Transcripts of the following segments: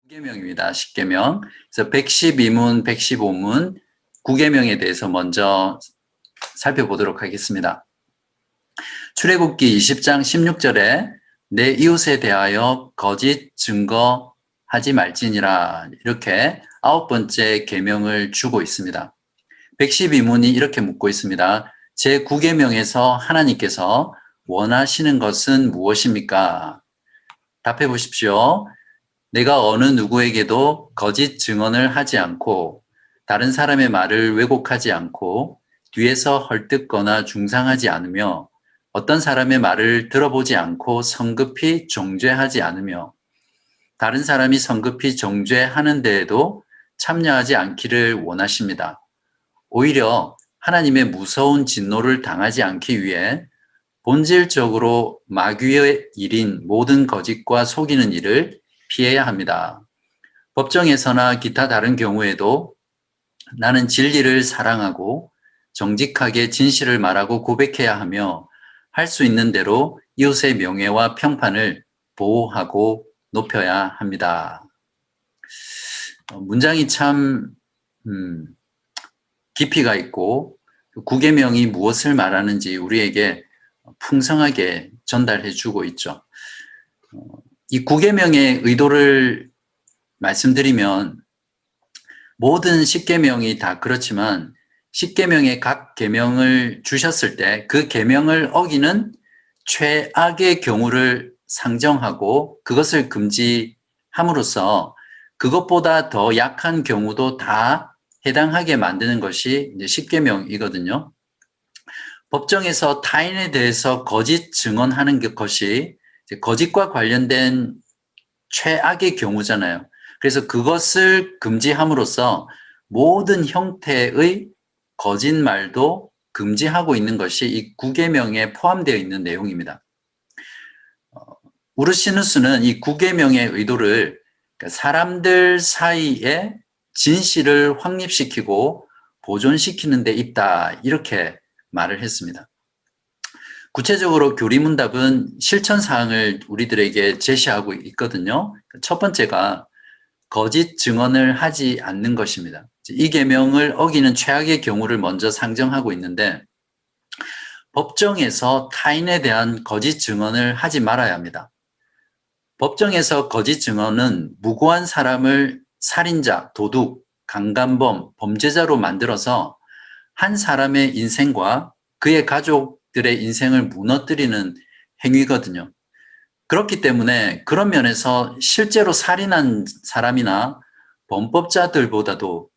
9계명입니다. 10계명. 그래서 112문, 115문, 9계명에 대해서 먼저 살펴보도록 하겠습니다. 출애굽기 20장 16절에 내 이웃에 대하여 거짓 증거하지 말지니라, 이렇게 9번째 계명을 주고 있습니다. 112문이 이렇게 묻고 있습니다. 제 9계명에서 하나님께서 원하시는 것은 무엇입니까? 답해 보십시오. 내가 어느 누구에게도 거짓 증언을 하지 않고 다른 사람의 말을 왜곡하지 않고 뒤에서 헐뜯거나 중상하지 않으며 어떤 사람의 말을 들어보지 않고 성급히 정죄하지 않으며 다른 사람이 성급히 정죄하는 데에도 참여하지 않기를 원하십니다. 오히려 하나님의 무서운 진노를 당하지 않기 위해 본질적으로 마귀의 일인 모든 거짓과 속이는 일을 피해야 합니다. 법정에서나 기타 다른 경우에도 나는 진리를 사랑하고 정직하게 진실을 말하고 고백해야 하며 할 수 있는 대로 이웃의 명예와 평판을 보호하고 높여야 합니다. 문장이 참 깊이가 있고 9계명이 무엇을 말하는지 우리에게 풍성하게 전달해 주고 있죠. 이 9계명의 의도를 말씀드리면 모든 10계명이 다 그렇지만 10계명의 각 계명을 주셨을 때 그 계명을 어기는 최악의 경우를 상정하고 그것을 금지함으로써 그것보다 더 약한 경우도 다 해당하게 만드는 것이 이제 10계명이거든요. 법정에서 타인에 대해서 거짓 증언하는 것이 거짓과 관련된 최악의 경우잖아요. 그래서 그것을 금지함으로써 모든 형태의 거짓말도 금지하고 있는 것이 이 9계명에 포함되어 있는 내용입니다. 우르시누스는 이 9계명의 의도를 사람들 사이에 진실을 확립시키고 보존시키는 데 있다, 이렇게 말을 했습니다. 구체적으로 교리문답은 실천사항을 우리들에게 제시하고 있거든요. 첫 번째가 거짓 증언을 하지 않는 것입니다. 이 계명을 어기는 최악의 경우를 먼저 상정하고 있는데 법정에서 타인에 대한 거짓 증언을 하지 말아야 합니다. 법정에서 거짓 증언은 무고한 사람을 살인자, 도둑, 강간범, 범죄자로 만들어서 한 사람의 인생과 그의 가족들의 인생을 무너뜨리는 행위거든요. 그렇기 때문에 그런 면에서 실제로 살인한 사람이나 범법자들보다도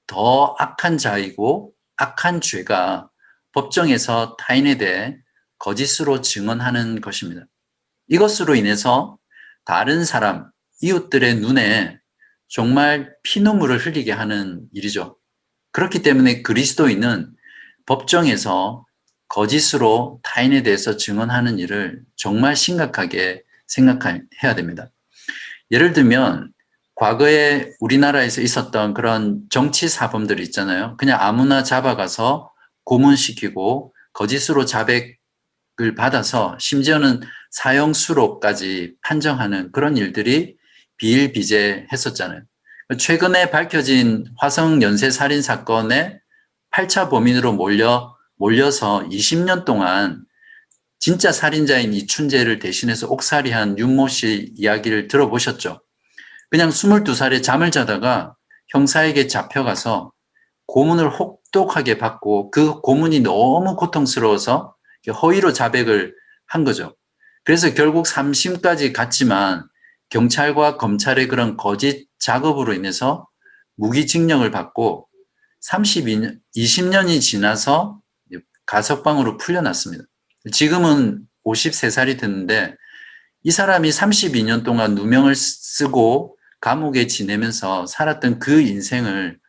더 악한 자이고 악한 죄가 법정에서 타인에 대해 거짓으로 증언하는 것입니다. 이것으로 인해서 다른 사람, 이웃들의 눈에 정말 피눈물을 흘리게 하는 일이죠. 그렇기 때문에 그리스도인은 법정에서 거짓으로 타인에 대해서 증언하는 일을 정말 심각하게 생각해야 됩니다. 예를 들면 과거에 우리나라에서 있었던 그런 정치 사범들이 있잖아요. 그냥 아무나 잡아가서 고문시키고 거짓으로 자백을 받아서 심지어는 사형수로까지 판정하는 그런 일들이 비일비재했었잖아요. 최근에 밝혀진 화성 연쇄살인 사건의 8차 범인으로 몰려서 20년 동안 진짜 살인자인 이춘재를 대신해서 옥살이한 윤모 씨 이야기를 들어보셨죠? 그냥 22살에 잠을 자다가 형사에게 잡혀가서 고문을 혹독하게 받고 그 고문이 너무 고통스러워서 허위로 자백을 한 거죠. 그래서 결국 3심까지 갔지만 경찰과 검찰의 그런 거짓 작업으로 인해서 무기징역을 받고 20년이 지나서 가석방으로 풀려났습니다. 지금은 53살이 됐는데 이 사람이 32년 동안 누명을 쓰고 감옥에 지내면서 살았던 그 인생을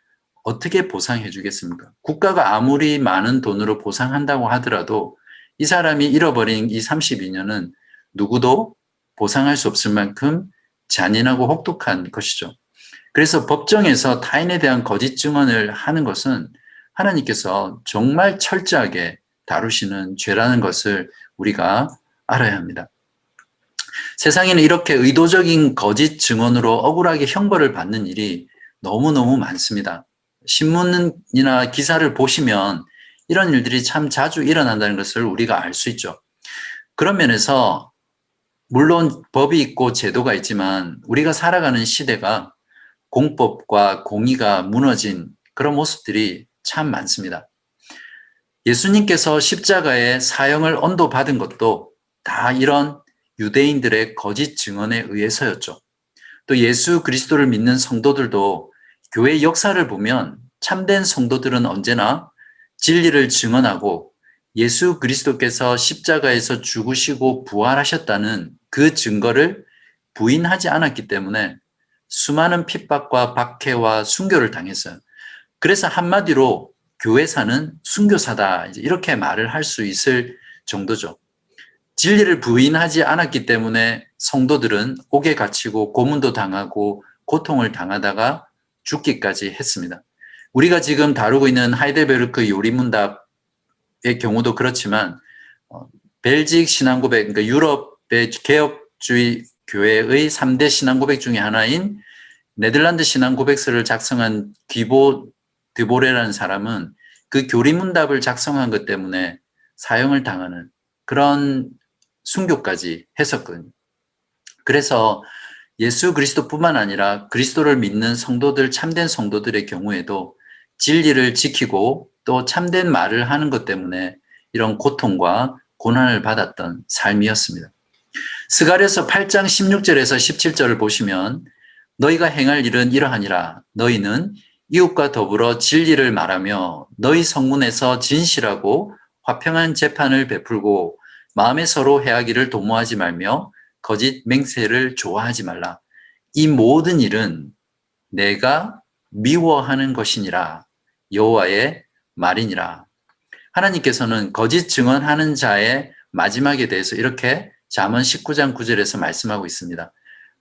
어떻게 보상해 주겠습니까? 국가가 아무리 많은 돈으로 보상한다고 하더라도 이 사람이 잃어버린 이 32년은 누구도 보상할 수 없을 만큼 잔인하고 혹독한 것이죠. 그래서 법정에서 타인에 대한 거짓 증언을 하는 것은 하나님께서 정말 철저하게 다루시는 죄라는 것을 우리가 알아야 합니다. 세상에는 이렇게 의도적인 거짓 증언으로 억울하게 형벌을 받는 일이 너무너무 많습니다. 신문이나 기사를 보시면 이런 일들이 참 자주 일어난다는 것을 우리가 알 수 있죠. 그런 면에서 물론 법이 있고 제도가 있지만 우리가 살아가는 시대가 공법과 공의가 무너진 그런 모습들이 참 많습니다. 예수님께서 십자가에 사형을 언도받은 것도 다 이런 유대인들의 거짓 증언에 의해서였죠. 또 예수 그리스도를 믿는 성도들도 교회 역사를 보면 참된 성도들은 언제나 진리를 증언하고 예수 그리스도께서 십자가에서 죽으시고 부활하셨다는 그 증거를 부인하지 않았기 때문에 수많은 핍박과 박해와 순교를 당했어요. 그래서 한마디로 교회사는 순교사다, 이렇게 말을 할 수 있을 정도죠. 진리를 부인하지 않았기 때문에 성도들은 옥에 갇히고 고문도 당하고 고통을 당하다가 죽기까지 했습니다. 우리가 지금 다루고 있는 하이델베르크 요리문답의 경우도 그렇지만 벨직 신앙고백, 그러니까 유럽의 개혁주의 교회의 3대 신앙고백 중에 하나인 네덜란드 신앙고백서를 작성한 귀보 드보레라는 사람은 그 교리문답을 작성한 것 때문에 사형을 당하는 그런 순교까지 했었거든요. 그래서 예수 그리스도뿐만 아니라 그리스도를 믿는 성도들, 참된 성도들의 경우에도 진리를 지키고 또 참된 말을 하는 것 때문에 이런 고통과 고난을 받았던 삶이었습니다. 스가랴서 8장 16절에서 17절을 보시면 너희가 행할 일은 이러하니라. 너희는 이웃과 더불어 진리를 말하며 너희 성문에서 진실하고 화평한 재판을 베풀고 마음에 서로 해하기를 도모하지 말며 거짓 맹세를 좋아하지 말라. 이 모든 일은 내가 미워하는 것이니라. 여호와의 말이니라. 하나님께서는 거짓 증언하는 자의 마지막에 대해서 이렇게 잠언 19장 9절에서 말씀하고 있습니다.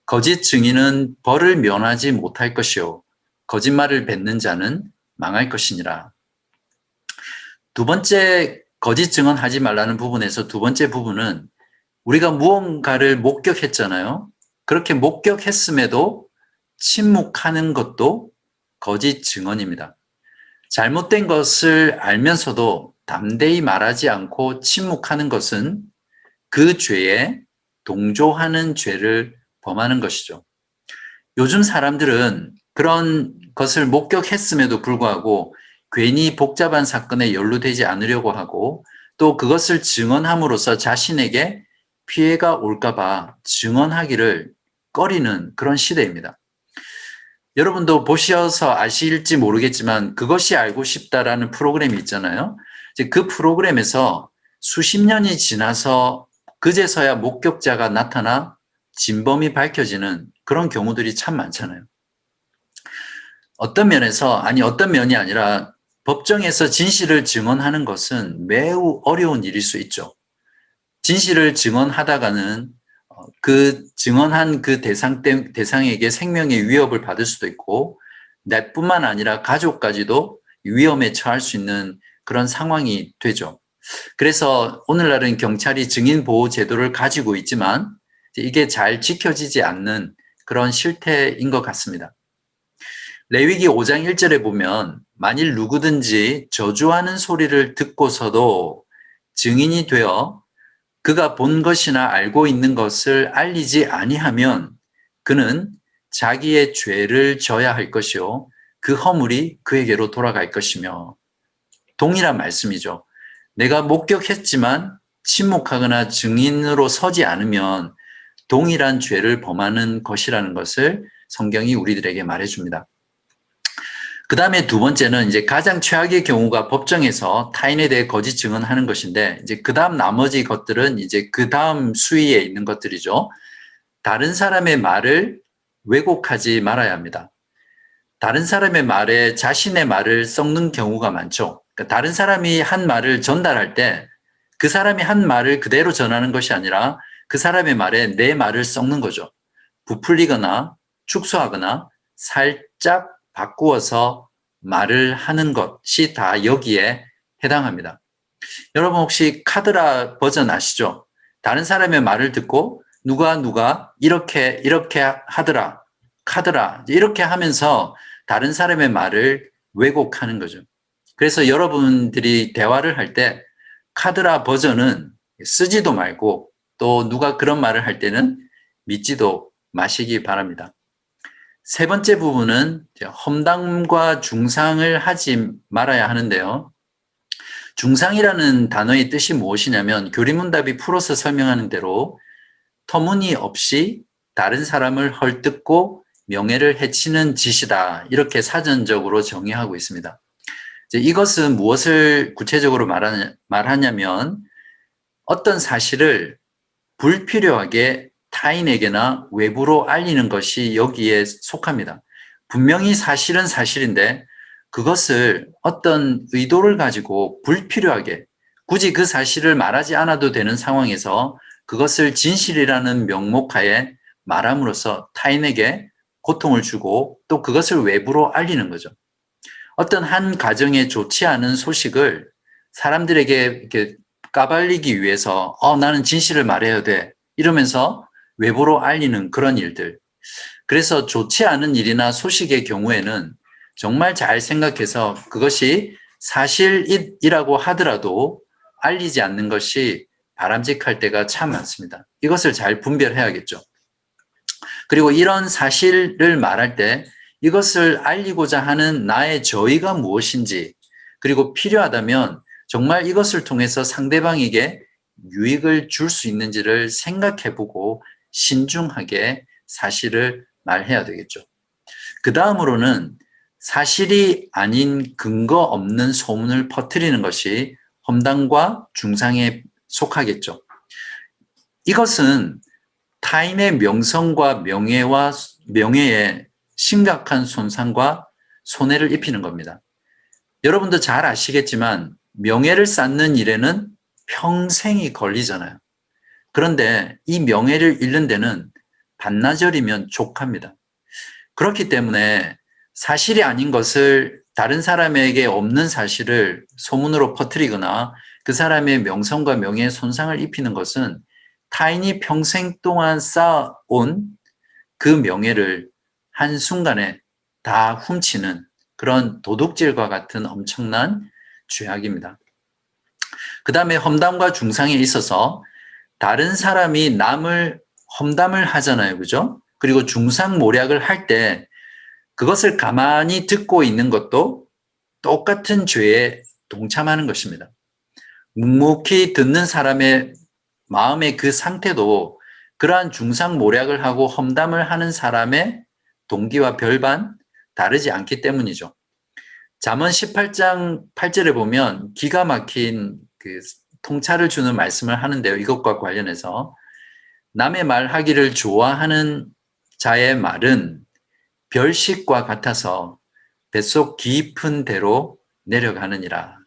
거짓 증인은 벌을 면하지 못할 것이요 거짓말을 뱉는 자는 망할 것이니라. 두 번째 거짓 증언하지 말라는 부분에서 두 번째 부분은 우리가 무언가를 목격했잖아요. 그렇게 목격했음에도 침묵하는 것도 거짓 증언입니다. 잘못된 것을 알면서도 담대히 말하지 않고 침묵하는 것은 그 죄에 동조하는 죄를 범하는 것이죠. 요즘 사람들은 그런 것을 목격했음에도 불구하고 괜히 복잡한 사건에 연루되지 않으려고 하고 또 그것을 증언함으로써 자신에게 피해가 올까봐 증언하기를 꺼리는 그런 시대입니다. 여러분도 보셔서 아실지 모르겠지만 그것이 알고 싶다라는 프로그램이 있잖아요. 이제 그 프로그램에서 수십 년이 지나서 그제서야 목격자가 나타나 진범이 밝혀지는 그런 경우들이 참 많잖아요. 어떤 면이 아니라 법정에서 진실을 증언하는 것은 매우 어려운 일일 수 있죠. 진실을 증언하다가는 그 증언한 그 대상에게 생명의 위협을 받을 수도 있고 나뿐만 아니라 가족까지도 위험에 처할 수 있는 그런 상황이 되죠. 그래서 오늘날은 경찰이 증인 보호 제도를 가지고 있지만 이게 잘 지켜지지 않는 그런 실태인 것 같습니다. 레위기 5장 1절에 보면 만일 누구든지 저주하는 소리를 듣고서도 증인이 되어 그가 본 것이나 알고 있는 것을 알리지 아니하면 그는 자기의 죄를 져야 할 것이요 그 허물이 그에게로 돌아갈 것이며 동일한 말씀이죠. 내가 목격했지만 침묵하거나 증인으로 서지 않으면 동일한 죄를 범하는 것이라는 것을 성경이 우리들에게 말해줍니다. 그 다음에 두 번째는 이제 가장 최악의 경우가 법정에서 타인에 대해 거짓 증언하는 것인데 이제 그 다음 나머지 것들은 이제 그 다음 수위에 있는 것들이죠. 다른 사람의 말을 왜곡하지 말아야 합니다. 다른 사람의 말에 자신의 말을 섞는 경우가 많죠. 그러니까 다른 사람이 한 말을 전달할 때 그 사람이 한 말을 그대로 전하는 것이 아니라 그 사람의 말에 내 말을 섞는 거죠. 부풀리거나 축소하거나 살짝 바꾸어서 말을 하는 것이 다 여기에 해당합니다. 여러분 혹시 카드라 버전 아시죠? 다른 사람의 말을 듣고 누가 이렇게 하더라, 카더라 이렇게 하면서 다른 사람의 말을 왜곡하는 거죠. 그래서 여러분들이 대화를 할 때 카드라 버전은 쓰지도 말고 또 누가 그런 말을 할 때는 믿지도 마시기 바랍니다. 세 번째 부분은 험담과 중상을 하지 말아야 하는데요. 중상이라는 단어의 뜻이 무엇이냐면 교리문답이 풀어서 설명하는 대로 터무니없이 다른 사람을 헐뜯고 명예를 해치는 짓이다. 이렇게 사전적으로 정의하고 있습니다. 이것은 무엇을 구체적으로 말하냐면 어떤 사실을 불필요하게 타인에게나 외부로 알리는 것이 여기에 속합니다. 분명히 사실은 사실인데 그것을 어떤 의도를 가지고 불필요하게 굳이 그 사실을 말하지 않아도 되는 상황에서 그것을 진실이라는 명목하에 말함으로써 타인에게 고통을 주고 또 그것을 외부로 알리는 거죠. 어떤 한 가정에 좋지 않은 소식을 사람들에게 이렇게 까발리기 위해서 나는 진실을 말해야 돼 이러면서 외부로 알리는 그런 일들. 그래서 좋지 않은 일이나 소식의 경우에는 정말 잘 생각해서 그것이 사실이라고 하더라도 알리지 않는 것이 바람직할 때가 참 많습니다. 이것을 잘 분별해야겠죠. 그리고 이런 사실을 말할 때 이것을 알리고자 하는 나의 저의가 무엇인지, 그리고 필요하다면 정말 이것을 통해서 상대방에게 유익을 줄 수 있는지를 생각해보고 신중하게 사실을 말해야 되겠죠. 그 다음으로는 사실이 아닌 근거 없는 소문을 퍼뜨리는 것이 험담과 중상에 속하겠죠. 이것은 타인의 명성과 명예에 심각한 손상과 손해를 입히는 겁니다. 여러분도 잘 아시겠지만 명예를 쌓는 일에는 평생이 걸리잖아요. 그런데 이 명예를 잃는 데는 반나절이면 족합니다. 그렇기 때문에 사실이 아닌 것을 다른 사람에게 없는 사실을 소문으로 퍼뜨리거나 그 사람의 명성과 명예에 손상을 입히는 것은 타인이 평생 동안 쌓아온 그 명예를 한순간에 다 훔치는 그런 도둑질과 같은 엄청난 죄악입니다. 그 다음에 험담과 중상에 있어서 다른 사람이 남을 험담을 하잖아요. 그죠? 그리고 중상모략을 할 때 그것을 가만히 듣고 있는 것도 똑같은 죄에 동참하는 것입니다. 묵묵히 듣는 사람의 마음의 그 상태도 그러한 중상모략을 하고 험담을 하는 사람의 동기와 별반 다르지 않기 때문이죠. 잠언 18장 8절에 보면 기가 막힌 그 통찰을 주는 말씀을 하는데요. 이것과 관련해서 남의 말하기를 좋아하는 자의 말은 별식과 같아서 뱃속 깊은 데로 내려가느니라.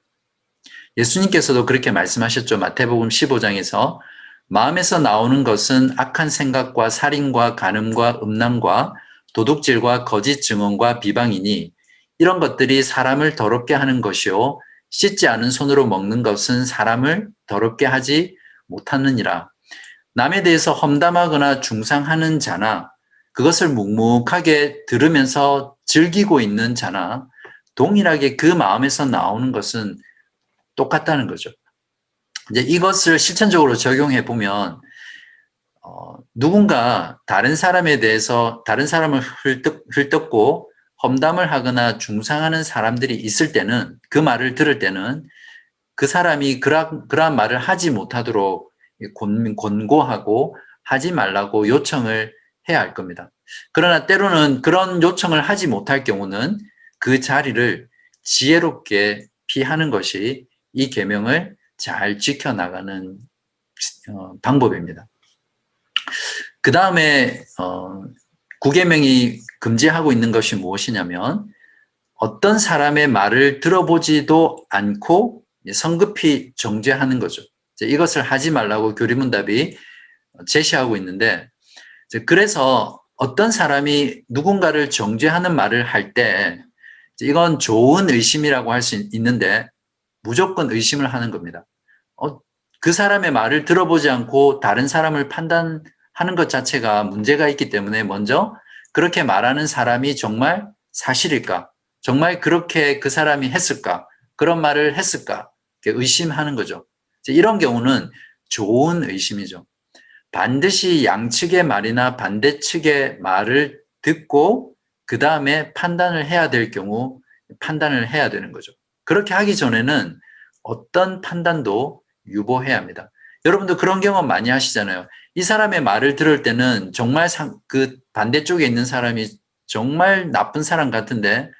예수님께서도 그렇게 말씀하셨죠. 마태복음 15장에서 마음에서 나오는 것은 악한 생각과 살인과 간음과 음란과 도둑질과 거짓 증언과 비방이니 이런 것들이 사람을 더럽게 하는 것이요 씻지 않은 손으로 먹는 것은 사람을 더럽게 하지 못하느니라. 남에 대해서 험담하거나 중상하는 자나 그것을 묵묵하게 들으면서 즐기고 있는 자나 동일하게 그 마음에서 나오는 것은 똑같다는 거죠. 이제 이것을 실천적으로 적용해 보면 누군가 다른 사람에 대해서 다른 사람을 헐뜯고 험담을 하거나 중상하는 사람들이 있을 때는 그 말을 들을 때는 그 사람이 그러한 말을 하지 못하도록 권고하고 하지 말라고 요청을 해야 할 겁니다. 그러나 때로는 그런 요청을 하지 못할 경우는 그 자리를 지혜롭게 피하는 것이 이 계명을 잘 지켜나가는 방법입니다. 그 다음에 9계명이 금지하고 있는 것이 무엇이냐면 어떤 사람의 말을 들어보지도 않고 성급히 정죄하는 거죠. 이것을 하지 말라고 교리문답이 제시하고 있는데 그래서 어떤 사람이 누군가를 정죄하는 말을 할 때 이건 좋은 의심이라고 할 수 있는데 무조건 의심을 하는 겁니다. 그 사람의 말을 들어보지 않고 다른 사람을 판단하는 하는 것 자체가 문제가 있기 때문에 먼저 그렇게 말하는 사람이 정말 사실일까? 정말 그렇게 그 사람이 했을까? 그런 말을 했을까? 의심하는 거죠. 이런 경우는 좋은 의심이죠. 반드시 양측의 말이나 반대측의 말을 듣고 그 다음에 판단을 해야 될 경우 판단을 해야 되는 거죠. 그렇게 하기 전에는 어떤 판단도 유보해야 합니다. 여러분도 그런 경험 많이 하시잖아요. 이 사람의 말을 들을 때는 정말 그 반대쪽에 있는 사람이 정말 나쁜 사람 같은데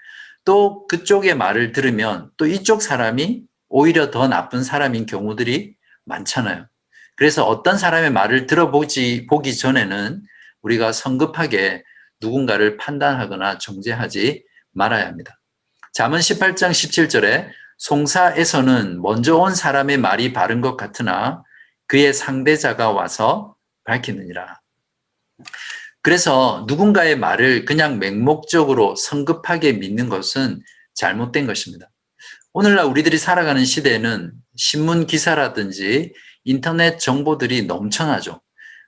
또 그쪽의 말을 들으면 또 이쪽 사람이 오히려 더 나쁜 사람인 경우들이 많잖아요. 그래서 어떤 사람의 말을 보기 전에는 우리가 성급하게 누군가를 판단하거나 정죄하지 말아야 합니다. 잠언 18장 17절에 송사에서는 먼저 온 사람의 말이 바른 것 같으나 그의 상대자가 와서 밝히느니라. 그래서 누군가의 말을 그냥 맹목적으로 성급하게 믿는 것은 잘못된 것입니다. 오늘날 우리들이 살아가는 시대에는 신문 기사라든지 인터넷 정보들이 넘쳐나죠.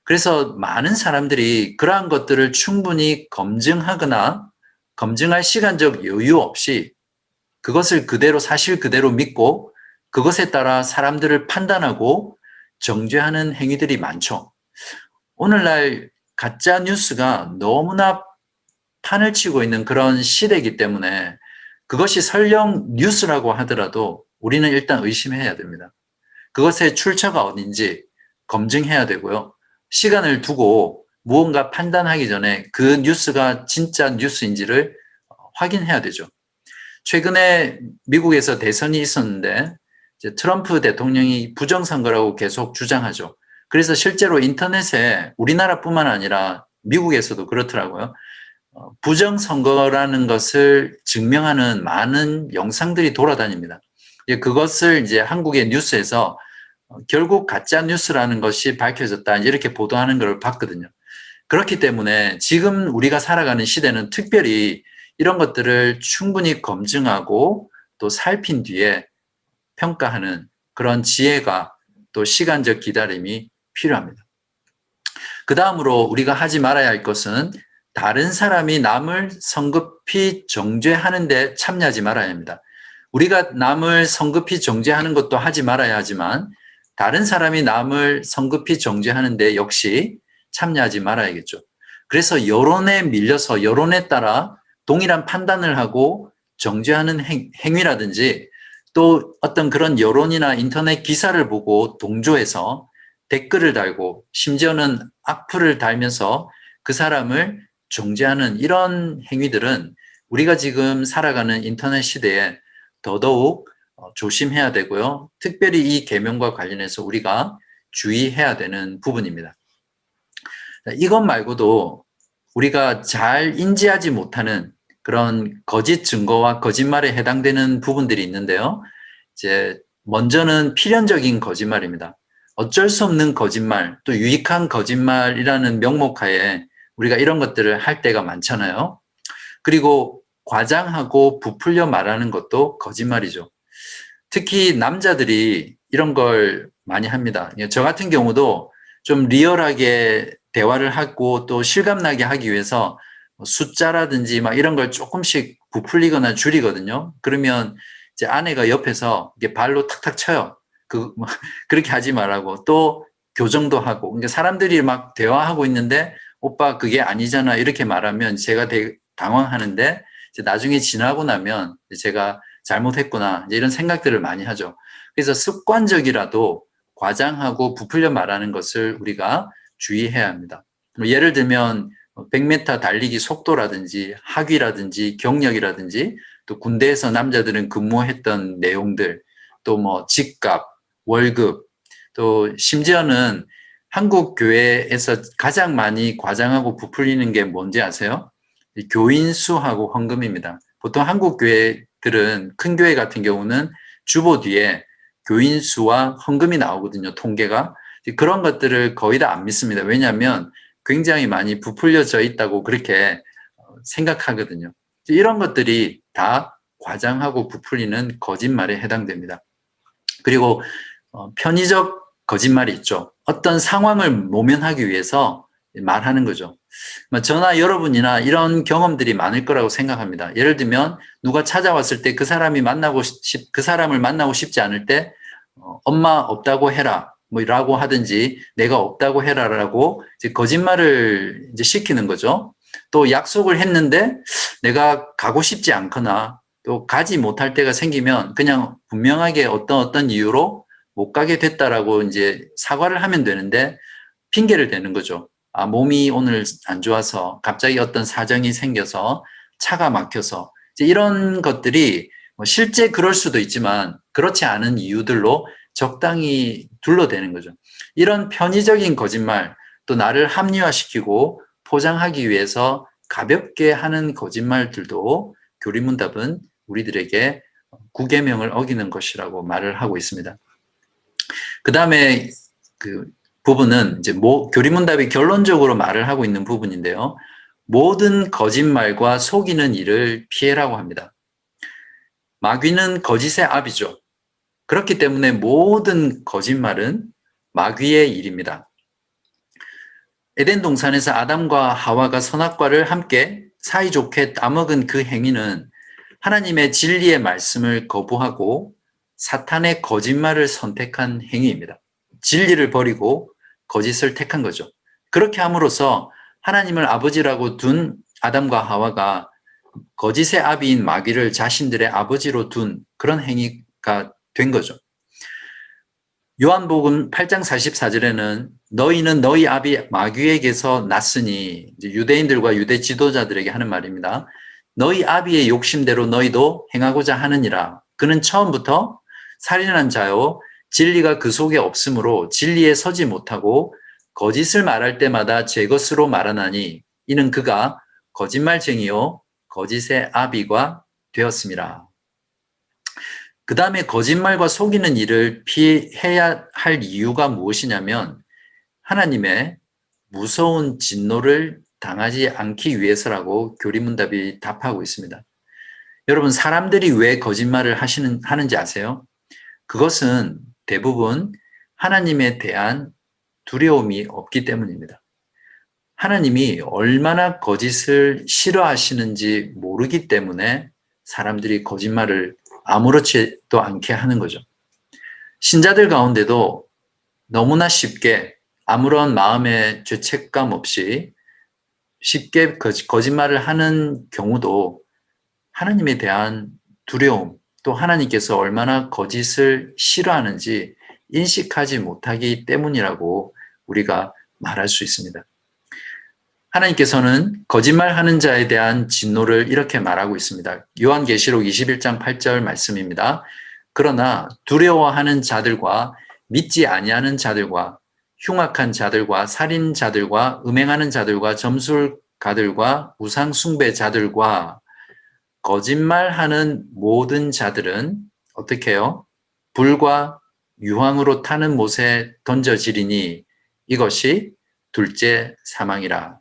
그래서 많은 사람들이 그러한 것들을 충분히 검증하거나 검증할 시간적 여유 없이 그것을 그대로 사실 그대로 믿고 그것에 따라 사람들을 판단하고 정죄하는 행위들이 많죠. 오늘날 가짜 뉴스가 너무나 판을 치고 있는 그런 시대이기 때문에 그것이 설령 뉴스라고 하더라도 우리는 일단 의심해야 됩니다. 그것의 출처가 어딘지 검증해야 되고요. 시간을 두고 무언가 판단하기 전에 그 뉴스가 진짜 뉴스인지를 확인해야 되죠. 최근에 미국에서 대선이 있었는데 이제 트럼프 대통령이 부정선거라고 계속 주장하죠. 그래서 실제로 인터넷에 우리나라뿐만 아니라 미국에서도 그렇더라고요. 부정선거라는 것을 증명하는 많은 영상들이 돌아다닙니다. 그것을 이제 한국의 뉴스에서 결국 가짜 뉴스라는 것이 밝혀졌다 이렇게 보도하는 걸 봤거든요. 그렇기 때문에 지금 우리가 살아가는 시대는 특별히 이런 것들을 충분히 검증하고 또 살핀 뒤에 평가하는 그런 지혜가 또 시간적 기다림이 필요합니다. 그 다음으로 우리가 하지 말아야 할 것은 다른 사람이 남을 성급히 정죄하는 데 참여하지 말아야 합니다. 우리가 남을 성급히 정죄하는 것도 하지 말아야 하지만 다른 사람이 남을 성급히 정죄하는 데 역시 참여하지 말아야겠죠. 그래서 여론에 밀려서 여론에 따라 동일한 판단을 하고 정죄하는 행위라든지 또 어떤 그런 여론이나 인터넷 기사를 보고 동조해서 댓글을 달고 심지어는 악플을 달면서 그 사람을 정죄하는 이런 행위들은 우리가 지금 살아가는 인터넷 시대에 더더욱 조심해야 되고요. 특별히 이 계명과 관련해서 우리가 주의해야 되는 부분입니다. 이것 말고도 우리가 잘 인지하지 못하는 그런 거짓 증거와 거짓말에 해당되는 부분들이 있는데요. 이제 먼저는 필연적인 거짓말입니다. 어쩔 수 없는 거짓말, 또 유익한 거짓말이라는 명목하에 우리가 이런 것들을 할 때가 많잖아요. 그리고 과장하고 부풀려 말하는 것도 거짓말이죠. 특히 남자들이 이런 걸 많이 합니다. 저 같은 경우도 좀 리얼하게 대화를 하고 또 실감나게 하기 위해서 숫자라든지 막 이런 걸 조금씩 부풀리거나 줄이거든요. 그러면 이제 아내가 옆에서 이게 발로 탁탁 쳐요. 그렇게 하지 말라고. 또 교정도 하고. 그러니까 사람들이 막 대화하고 있는데 오빠 그게 아니잖아 이렇게 말하면 제가 되게 당황하는데 이제 나중에 지나고 나면 제가 잘못했구나 이제 이런 생각들을 많이 하죠. 그래서 습관적이라도 과장하고 부풀려 말하는 것을 우리가 주의해야 합니다. 예를 들면 100m 달리기 속도라든지 학위라든지 경력이라든지 또 군대에서 남자들은 근무했던 내용들 또 뭐 직급, 월급 또 심지어는 한국 교회에서 가장 많이 과장하고 부풀리는 게 뭔지 아세요? 교인 수하고 헌금입니다. 보통 한국 교회들은 큰 교회 같은 경우는 주보 뒤에 교인 수와 헌금이 나오거든요. 통계가. 그런 것들을 거의 다 안 믿습니다. 왜냐하면 굉장히 많이 부풀려져 있다고 그렇게 생각하거든요. 이런 것들이 다 과장하고 부풀리는 거짓말에 해당됩니다. 그리고 편의적 거짓말이 있죠. 어떤 상황을 모면하기 위해서 말하는 거죠. 저나 여러분이나 이런 경험들이 많을 거라고 생각합니다. 예를 들면 누가 찾아왔을 때 그 그 사람을 만나고 싶지 않을 때 엄마 없다고 해라 뭐라고 하든지 내가 없다고 해라라고 이제 거짓말을 이제 시키는 거죠. 또 약속을 했는데 내가 가고 싶지 않거나 또 가지 못할 때가 생기면 그냥 분명하게 어떤 이유로 못 가게 됐다라고 이제 사과를 하면 되는데 핑계를 대는 거죠. 아, 몸이 오늘 안 좋아서 갑자기 어떤 사정이 생겨서 차가 막혀서 이제 이런 것들이 실제 그럴 수도 있지만 그렇지 않은 이유들로 적당히 둘러대는 거죠. 이런 편의적인 거짓말 또 나를 합리화시키고 포장하기 위해서 가볍게 하는 거짓말들도 교리문답은 우리들에게 구계명을 어기는 것이라고 말을 하고 있습니다. 그 다음에 그 부분은 이제 교리문답이 결론적으로 말을 하고 있는 부분인데요. 모든 거짓말과 속이는 일을 피해라고 합니다. 마귀는 거짓의 압이죠. 그렇기 때문에 모든 거짓말은 마귀의 일입니다. 에덴 동산에서 아담과 하와가 선악과를 함께 사이좋게 따먹은 그 행위는 하나님의 진리의 말씀을 거부하고 사탄의 거짓말을 선택한 행위입니다. 진리를 버리고 거짓을 택한 거죠. 그렇게 함으로써 하나님을 아버지라고 둔 아담과 하와가 거짓의 아비인 마귀를 자신들의 아버지로 둔 그런 행위가 된 거죠. 요한복음 8장 44절에는 너희는 너희 아비 마귀에게서 났으니 유대인들과 유대 지도자들에게 하는 말입니다. 너희 아비의 욕심대로 너희도 행하고자 하느니라. 그는 처음부터 살인한 자요 진리가 그 속에 없으므로 진리에 서지 못하고 거짓을 말할 때마다 제 것으로 말하나니 이는 그가 거짓말쟁이요 거짓의 아비가 되었습니다. 그 다음에 거짓말과 속이는 일을 피해야 할 이유가 무엇이냐면 하나님의 무서운 진노를 당하지 않기 위해서라고 교리문답이 답하고 있습니다. 여러분 사람들이 왜 거짓말을 하는지 아세요? 그것은 대부분 하나님에 대한 두려움이 없기 때문입니다. 하나님이 얼마나 거짓을 싫어하시는지 모르기 때문에 사람들이 거짓말을 아무렇지도 않게 하는 거죠. 신자들 가운데도 너무나 쉽게 아무런 마음의 죄책감 없이 쉽게 거짓말을 하는 경우도 하나님에 대한 두려움, 또 하나님께서 얼마나 거짓을 싫어하는지 인식하지 못하기 때문이라고 우리가 말할 수 있습니다. 하나님께서는 거짓말하는 자에 대한 진노를 이렇게 말하고 있습니다. 요한계시록 21장 8절 말씀입니다. 그러나 두려워하는 자들과 믿지 아니하는 자들과 흉악한 자들과 살인자들과 음행하는 자들과 점술가들과 우상 숭배자들과 거짓말하는 모든 자들은 어떻게 해요? 불과 유황으로 타는 못에 던져지리니 이것이 둘째 사망이라.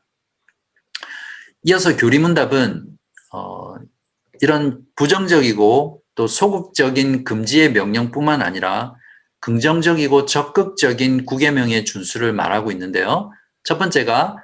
이어서 교리문답은 이런 부정적이고 또 소극적인 금지의 명령뿐만 아니라 긍정적이고 적극적인 구계명의 준수를 말하고 있는데요. 첫 번째가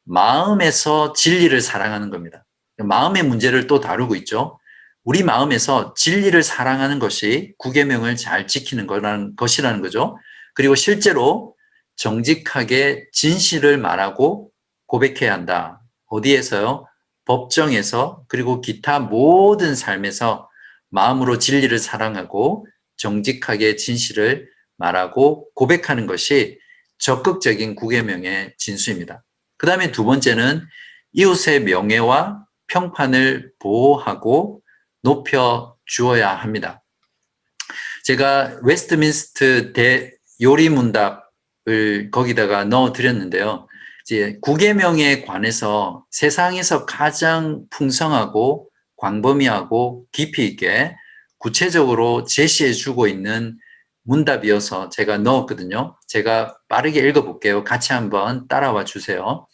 마음에서 진리를 사랑하는 겁니다. 마음의 문제를 또 다루고 있죠. 우리 마음에서 진리를 사랑하는 것이 구계명을 잘 지키는 것이라는 거죠. 그리고 실제로 정직하게 진실을 말하고 고백해야 한다. 어디에서요? 법정에서 그리고 기타 모든 삶에서 마음으로 진리를 사랑하고 정직하게 진실을 말하고 고백하는 것이 적극적인 구계명의 진수입니다. 그 다음에 두 번째는 이웃의 명예와 평판을 보호하고 높여 주어야 합니다. 제가 웨스트민스트 요리문답을 거기다가 넣어드렸는데요. 이제 구계명에 관해서 세상에서 가장 풍성하고 광범위하고 깊이 있게 구체적으로 제시해주고 있는 문답이어서 제가 넣었거든요. 제가 빠르게 읽어볼게요. 같이 한번 따라와 주세요.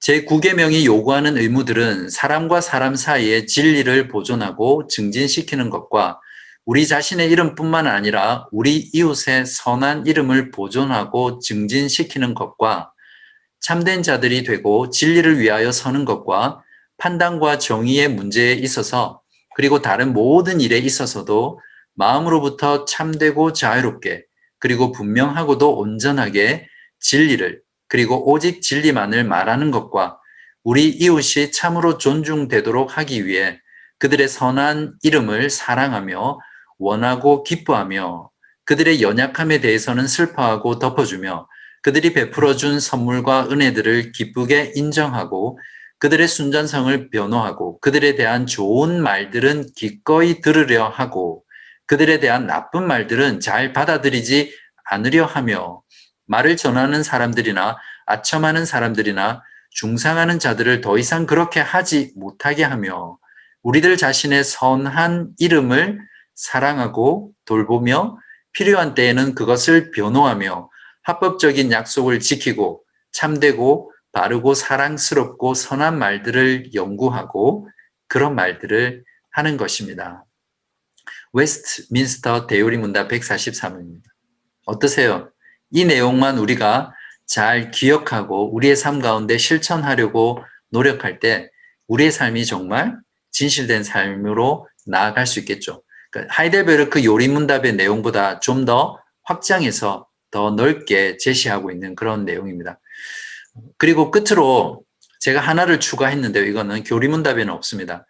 제9계명이 요구하는 의무들은 사람과 사람 사이의 진리를 보존하고 증진시키는 것과 우리 자신의 이름뿐만 아니라 우리 이웃의 선한 이름을 보존하고 증진시키는 것과 참된 자들이 되고 진리를 위하여 서는 것과 판단과 정의의 문제에 있어서 그리고 다른 모든 일에 있어서도 마음으로부터 참되고 자유롭게 그리고 분명하고도 온전하게 진리를 그리고 오직 진리만을 말하는 것과 우리 이웃이 참으로 존중되도록 하기 위해 그들의 선한 이름을 사랑하며 원하고 기뻐하며 그들의 연약함에 대해서는 슬퍼하고 덮어주며 그들이 베풀어준 선물과 은혜들을 기쁘게 인정하고 그들의 순전성을 변호하고 그들에 대한 좋은 말들은 기꺼이 들으려 하고 그들에 대한 나쁜 말들은 잘 받아들이지 않으려 하며 말을 전하는 사람들이나 아첨하는 사람들이나 중상하는 자들을 더 이상 그렇게 하지 못하게 하며 우리들 자신의 선한 이름을 사랑하고 돌보며 필요한 때에는 그것을 변호하며 합법적인 약속을 지키고 참되고 바르고 사랑스럽고 선한 말들을 연구하고 그런 말들을 하는 것입니다. 웨스트민스터 대요리 문답 143입니다. 어떠세요? 이 내용만 우리가 잘 기억하고 우리의 삶 가운데 실천하려고 노력할 때 우리의 삶이 정말 진실된 삶으로 나아갈 수 있겠죠. 그러니까 하이델베르크 요리 문답의 내용보다 좀 더 확장해서 더 넓게 제시하고 있는 그런 내용입니다. 그리고 끝으로 제가 하나를 추가했는데요. 이거는 교리 문답에는 없습니다.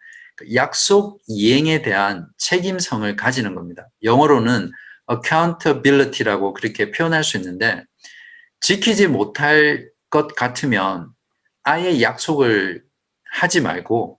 약속 이행에 대한 책임성을 가지는 겁니다. 영어로는 accountability라고 그렇게 표현할 수 있는데 지키지 못할 것 같으면 아예 약속을 하지 말고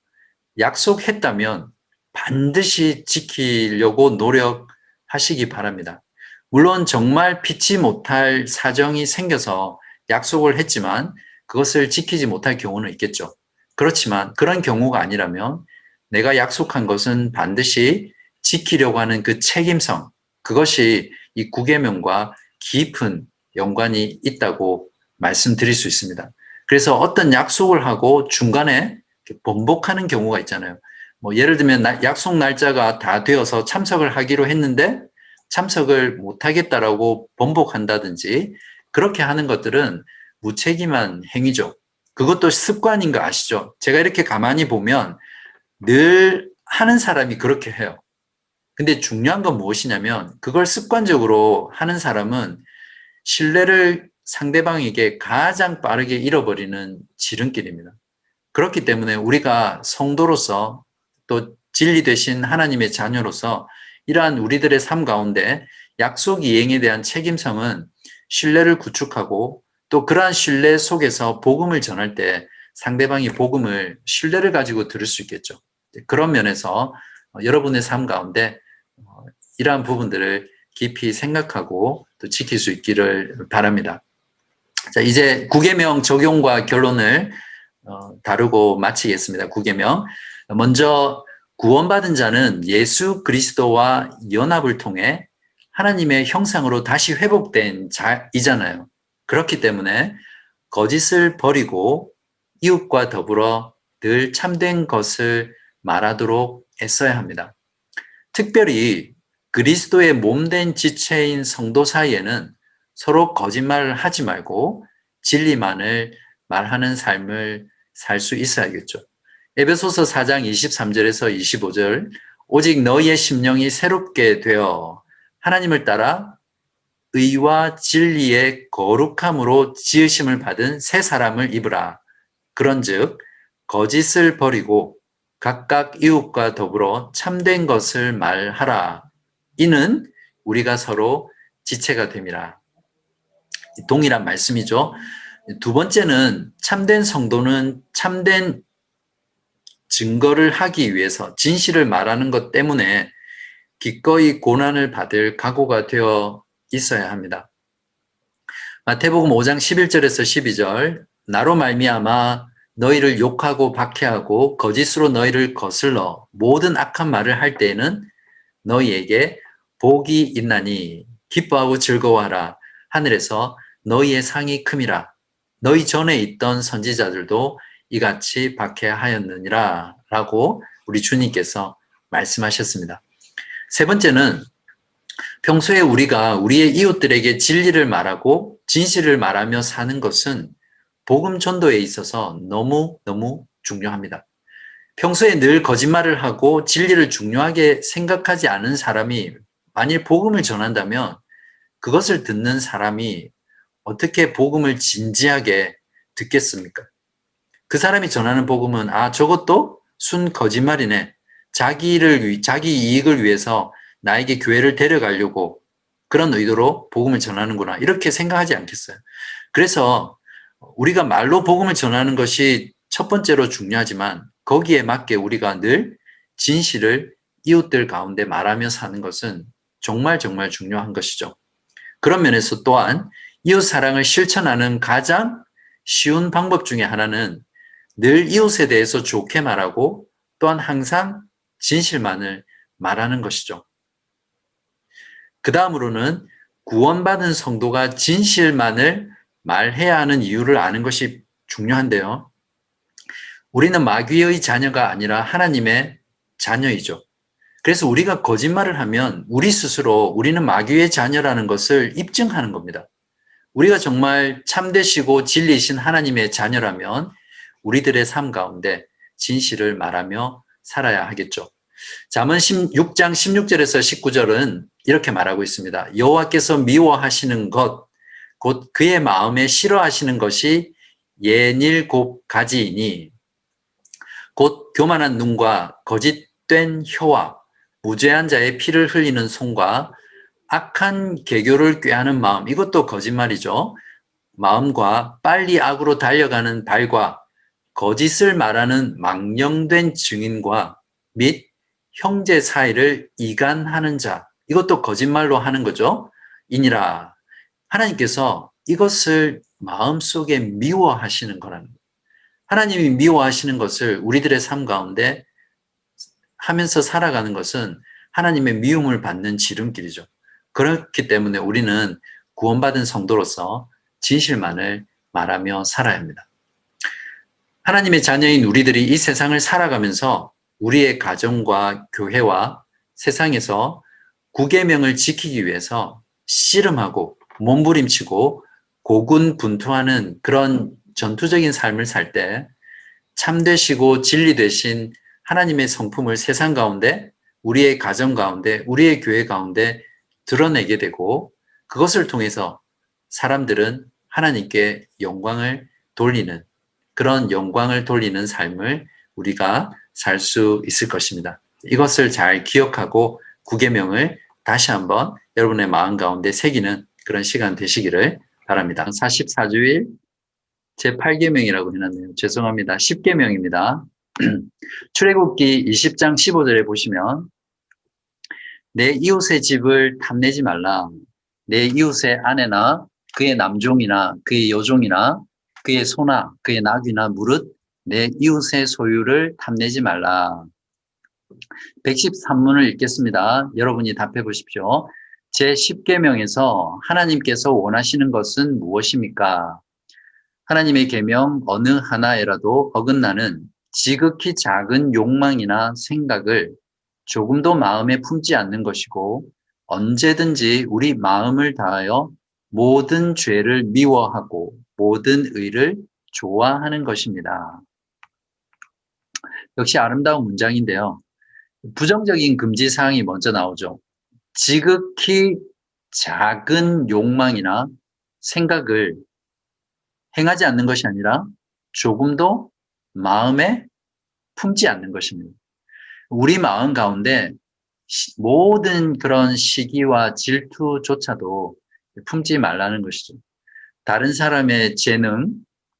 약속했다면 반드시 지키려고 노력하시기 바랍니다. 물론 정말 피치 못할 사정이 생겨서 약속을 했지만 그것을 지키지 못할 경우는 있겠죠. 그렇지만 그런 경우가 아니라면 내가 약속한 것은 반드시 지키려고 하는 그 책임성, 그것이 이 구계명과 깊은 연관이 있다고 말씀드릴 수 있습니다. 그래서 어떤 약속을 하고 중간에 번복하는 경우가 있잖아요. 뭐 예를 들면 약속 날짜가 다 되어서 참석을 하기로 했는데 참석을 못하겠다라고 번복한다든지 그렇게 하는 것들은 무책임한 행위죠. 그것도 습관인 거 아시죠? 제가 이렇게 가만히 보면 늘 하는 사람이 그렇게 해요. 근데 중요한 건 무엇이냐면 그걸 습관적으로 하는 사람은 신뢰를 상대방에게 가장 빠르게 잃어버리는 지름길입니다. 그렇기 때문에 우리가 성도로서 또 진리 되신 하나님의 자녀로서 이러한 우리들의 삶 가운데 약속 이행에 대한 책임성은 신뢰를 구축하고 또 그러한 신뢰 속에서 복음을 전할 때 상대방이 복음을 신뢰를 가지고 들을 수 있겠죠. 그런 면에서 여러분의 삶 가운데 이러한 부분들을 깊이 생각하고 또 지킬 수 있기를 바랍니다. 자, 이제 구계명 적용과 결론을 다루고 마치겠습니다. 구계명. 먼저 구원받은 자는 예수 그리스도와 연합을 통해 하나님의 형상으로 다시 회복된 자이잖아요. 그렇기 때문에 거짓을 버리고 이웃과 더불어 늘 참된 것을 말하도록 애써야 합니다. 특별히 그리스도의 몸된 지체인 성도 사이에는 서로 거짓말을 하지 말고 진리만을 말하는 삶을 살 수 있어야겠죠. 에베소서 4장 23절에서 25절 오직 너희의 심령이 새롭게 되어 하나님을 따라 의와 진리의 거룩함으로 지으심을 받은 새 사람을 입으라. 그런즉 거짓을 버리고 각각 이웃과 더불어 참된 것을 말하라. 이는 우리가 서로 지체가 됨이라. 동일한 말씀이죠. 두 번째는 참된 성도는 참된 증거를 하기 위해서 진실을 말하는 것 때문에 기꺼이 고난을 받을 각오가 되어 있어야 합니다. 마태복음 5장 11절에서 12절 나로 말미암아 너희를 욕하고 박해하고 거짓으로 너희를 거슬러 모든 악한 말을 할 때에는 너희에게 복이 있나니 기뻐하고 즐거워하라. 하늘에서 너희의 상이 큼이라. 너희 전에 있던 선지자들도 이같이 박해하였느니라 라고 우리 주님께서 말씀하셨습니다. 세 번째는 평소에 우리가 우리의 이웃들에게 진리를 말하고 진실을 말하며 사는 것은 복음 전도에 있어서 너무너무 중요합니다. 평소에 늘 거짓말을 하고 진리를 중요하게 생각하지 않은 사람이 만일 복음을 전한다면 그것을 듣는 사람이 어떻게 복음을 진지하게 듣겠습니까? 그 사람이 전하는 복음은 저것도 순 거짓말이네. 자기 이익을 위해서 나에게 교회를 데려가려고 그런 의도로 복음을 전하는구나. 이렇게 생각하지 않겠어요? 그래서 우리가 말로 복음을 전하는 것이 첫 번째로 중요하지만 거기에 맞게 우리가 늘 진실을 이웃들 가운데 말하며 사는 것은 정말 중요한 것이죠. 그런 면에서 또한 이웃 사랑을 실천하는 가장 쉬운 방법 중에 하나는 늘 이웃에 대해서 좋게 말하고 또한 항상 진실만을 말하는 것이죠. 그 다음으로는 구원받은 성도가 진실만을 말해야 하는 이유를 아는 것이 중요한데요. 우리는 마귀의 자녀가 아니라 하나님의 자녀이죠. 그래서 우리가 거짓말을 하면 우리 스스로 우리는 마귀의 자녀라는 것을 입증하는 겁니다. 우리가 정말 참되시고 진리이신 하나님의 자녀라면 우리들의 삶 가운데 진실을 말하며 살아야 하겠죠. 잠언 6장 16절에서 19절은 이렇게 말하고 있습니다. 여호와께서 미워하시는 것, 곧 그의 마음에 싫어하시는 것이 예닐곱 가지이니 곧 교만한 눈과 거짓된 혀와 무죄한 자의 피를 흘리는 손과 악한 계교를 꾀하는 마음, 이것도 거짓말이죠. 마음과 빨리 악으로 달려가는 발과 거짓을 말하는 망령된 증인과 및 형제 사이를 이간하는 자, 이것도 거짓말로 하는 거죠. 이니라 하나님께서 이것을 마음속에 미워하시는 거라는 거예요. 하나님이 미워하시는 것을 우리들의 삶 가운데 하면서 살아가는 것은 하나님의 미움을 받는 지름길이죠. 그렇기 때문에 우리는 구원받은 성도로서 진실만을 말하며 살아야 합니다. 하나님의 자녀인 우리들이 이 세상을 살아가면서 우리의 가정과 교회와 세상에서 구계명을 지키기 위해서 씨름하고 몸부림치고 고군분투하는 그런 전투적인 삶을 살 때 참되시고 진리 되신 하나님의 성품을 세상 가운데, 우리의 가정 가운데, 우리의 교회 가운데 드러내게 되고 그것을 통해서 사람들은 하나님께 영광을 돌리는, 그런 영광을 돌리는 삶을 우리가 살 수 있을 것입니다. 이것을 잘 기억하고 구계명을 다시 한번 여러분의 마음 가운데 새기는 그런 시간 되시기를 바랍니다. 44주일 제8계명이라고 해놨네요. 죄송합니다. 10계명입니다. 출애굽기 20장 15절에 보시면 내 이웃의 집을 탐내지 말라. 내 이웃의 아내나 그의 남종이나 그의 여종이나 그의 소나 그의 나귀나 무릇 내 이웃의 소유를 탐내지 말라. 113문을 읽겠습니다. 여러분이 답해 보십시오. 제10계명에서 하나님께서 원하시는 것은 무엇입니까? 하나님의 계명 어느 하나에라도 어긋나는 지극히 작은 욕망이나 생각을 조금도 마음에 품지 않는 것이고 언제든지 우리 마음을 다하여 모든 죄를 미워하고 모든 의를 좋아하는 것입니다. 역시 아름다운 문장인데요. 부정적인 금지 사항이 먼저 나오죠. 지극히 작은 욕망이나 생각을 행하지 않는 것이 아니라 조금도 마음에 품지 않는 것입니다. 우리 마음 가운데 모든 그런 시기와 질투조차도 품지 말라는 것이죠. 다른 사람의 재능,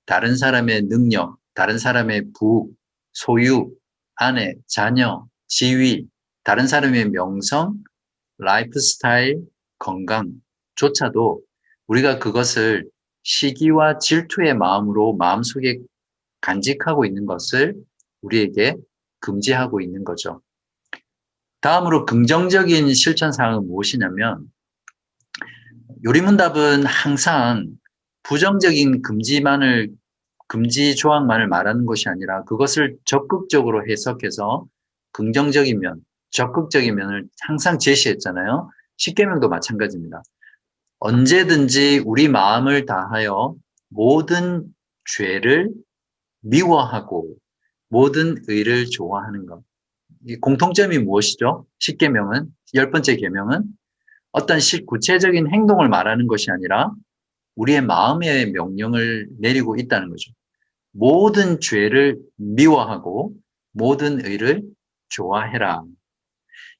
다른 사람의 능력, 다른 사람의 부귀, 소유, 아내, 자녀, 지위, 다른 사람의 명성, 라이프 스타일, 건강조차도 우리가 그것을 시기와 질투의 마음으로 마음속에 간직하고 있는 것을 우리에게 금지하고 있는 거죠. 다음으로 긍정적인 실천사항은 무엇이냐면 요리문답은 항상 부정적인 금지 조항만을 말하는 것이 아니라 그것을 적극적으로 해석해서 긍정적인 면, 적극적인 면을 항상 제시했잖아요. 십계명도 마찬가지입니다. 언제든지 우리 마음을 다하여 모든 죄를 미워하고 모든 의를 좋아하는 것. 이 공통점이 무엇이죠? 10계명은, 10번째 계명은 어떤 구체적인 행동을 말하는 것이 아니라 우리의 마음의 명령을 내리고 있다는 거죠. 모든 죄를 미워하고 모든 의를 좋아해라.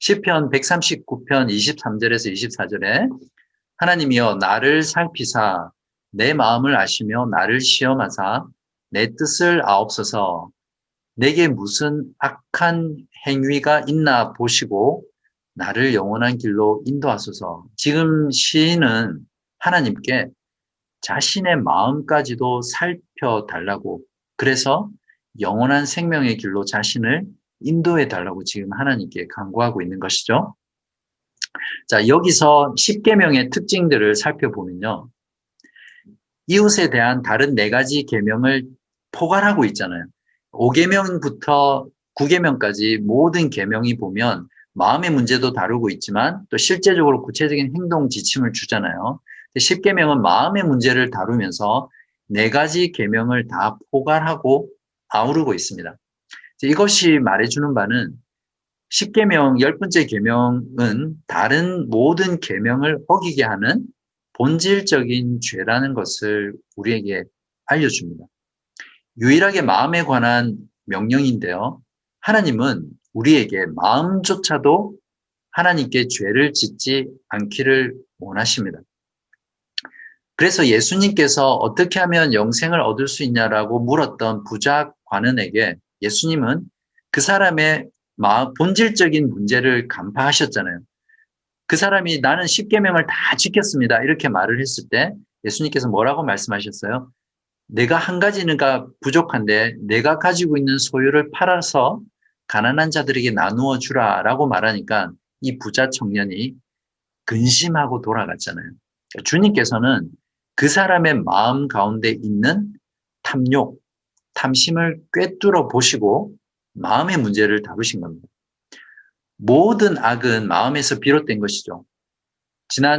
시편 139편 23절에서 24절에 하나님이여 나를 살피사 내 마음을 아시며 나를 시험하사 내 뜻을 아옵소서. 내게 무슨 악한 행위가 있나 보시고 나를 영원한 길로 인도하소서. 지금 시인은 하나님께 자신의 마음까지도 살펴달라고, 그래서 영원한 생명의 길로 자신을 인도해 달라고 지금 하나님께 간구하고 있는 것이죠. 자, 여기서 10계명의 특징들을 살펴보면요. 이웃에 대한 다른 4가지 계명을 포괄하고 있잖아요. 5계명부터 9계명까지 모든 계명이 보면 마음의 문제도 다루고 있지만 또 실제적으로 구체적인 행동 지침을 주잖아요. 10계명은 마음의 문제를 다루면서 4가지 계명을 다 포괄하고 아우르고 있습니다. 이것이 말해주는 바는 10계명, 10번째 계명은 다른 모든 계명을 어기게 하는 본질적인 죄라는 것을 우리에게 알려줍니다. 유일하게 마음에 관한 명령인데요. 하나님은 우리에게 마음조차도 하나님께 죄를 짓지 않기를 원하십니다. 그래서 예수님께서 어떻게 하면 영생을 얻을 수 있냐라고 물었던 부자 관원에게 예수님은 그 사람의 본질적인 문제를 간파하셨잖아요. 그 사람이 나는 10계명을 다 지켰습니다. 이렇게 말을 했을 때 예수님께서 뭐라고 말씀하셨어요? 내가 한 가지가 부족한데 내가 가지고 있는 소유를 팔아서 가난한 자들에게 나누어 주라라고 말하니까 이 부자 청년이 근심하고 돌아갔잖아요. 주님께서는 그 사람의 마음 가운데 있는 탐욕, 탐심을 꿰뚫어 보시고 마음의 문제를 다루신 겁니다. 모든 악은 마음에서 비롯된 것이죠.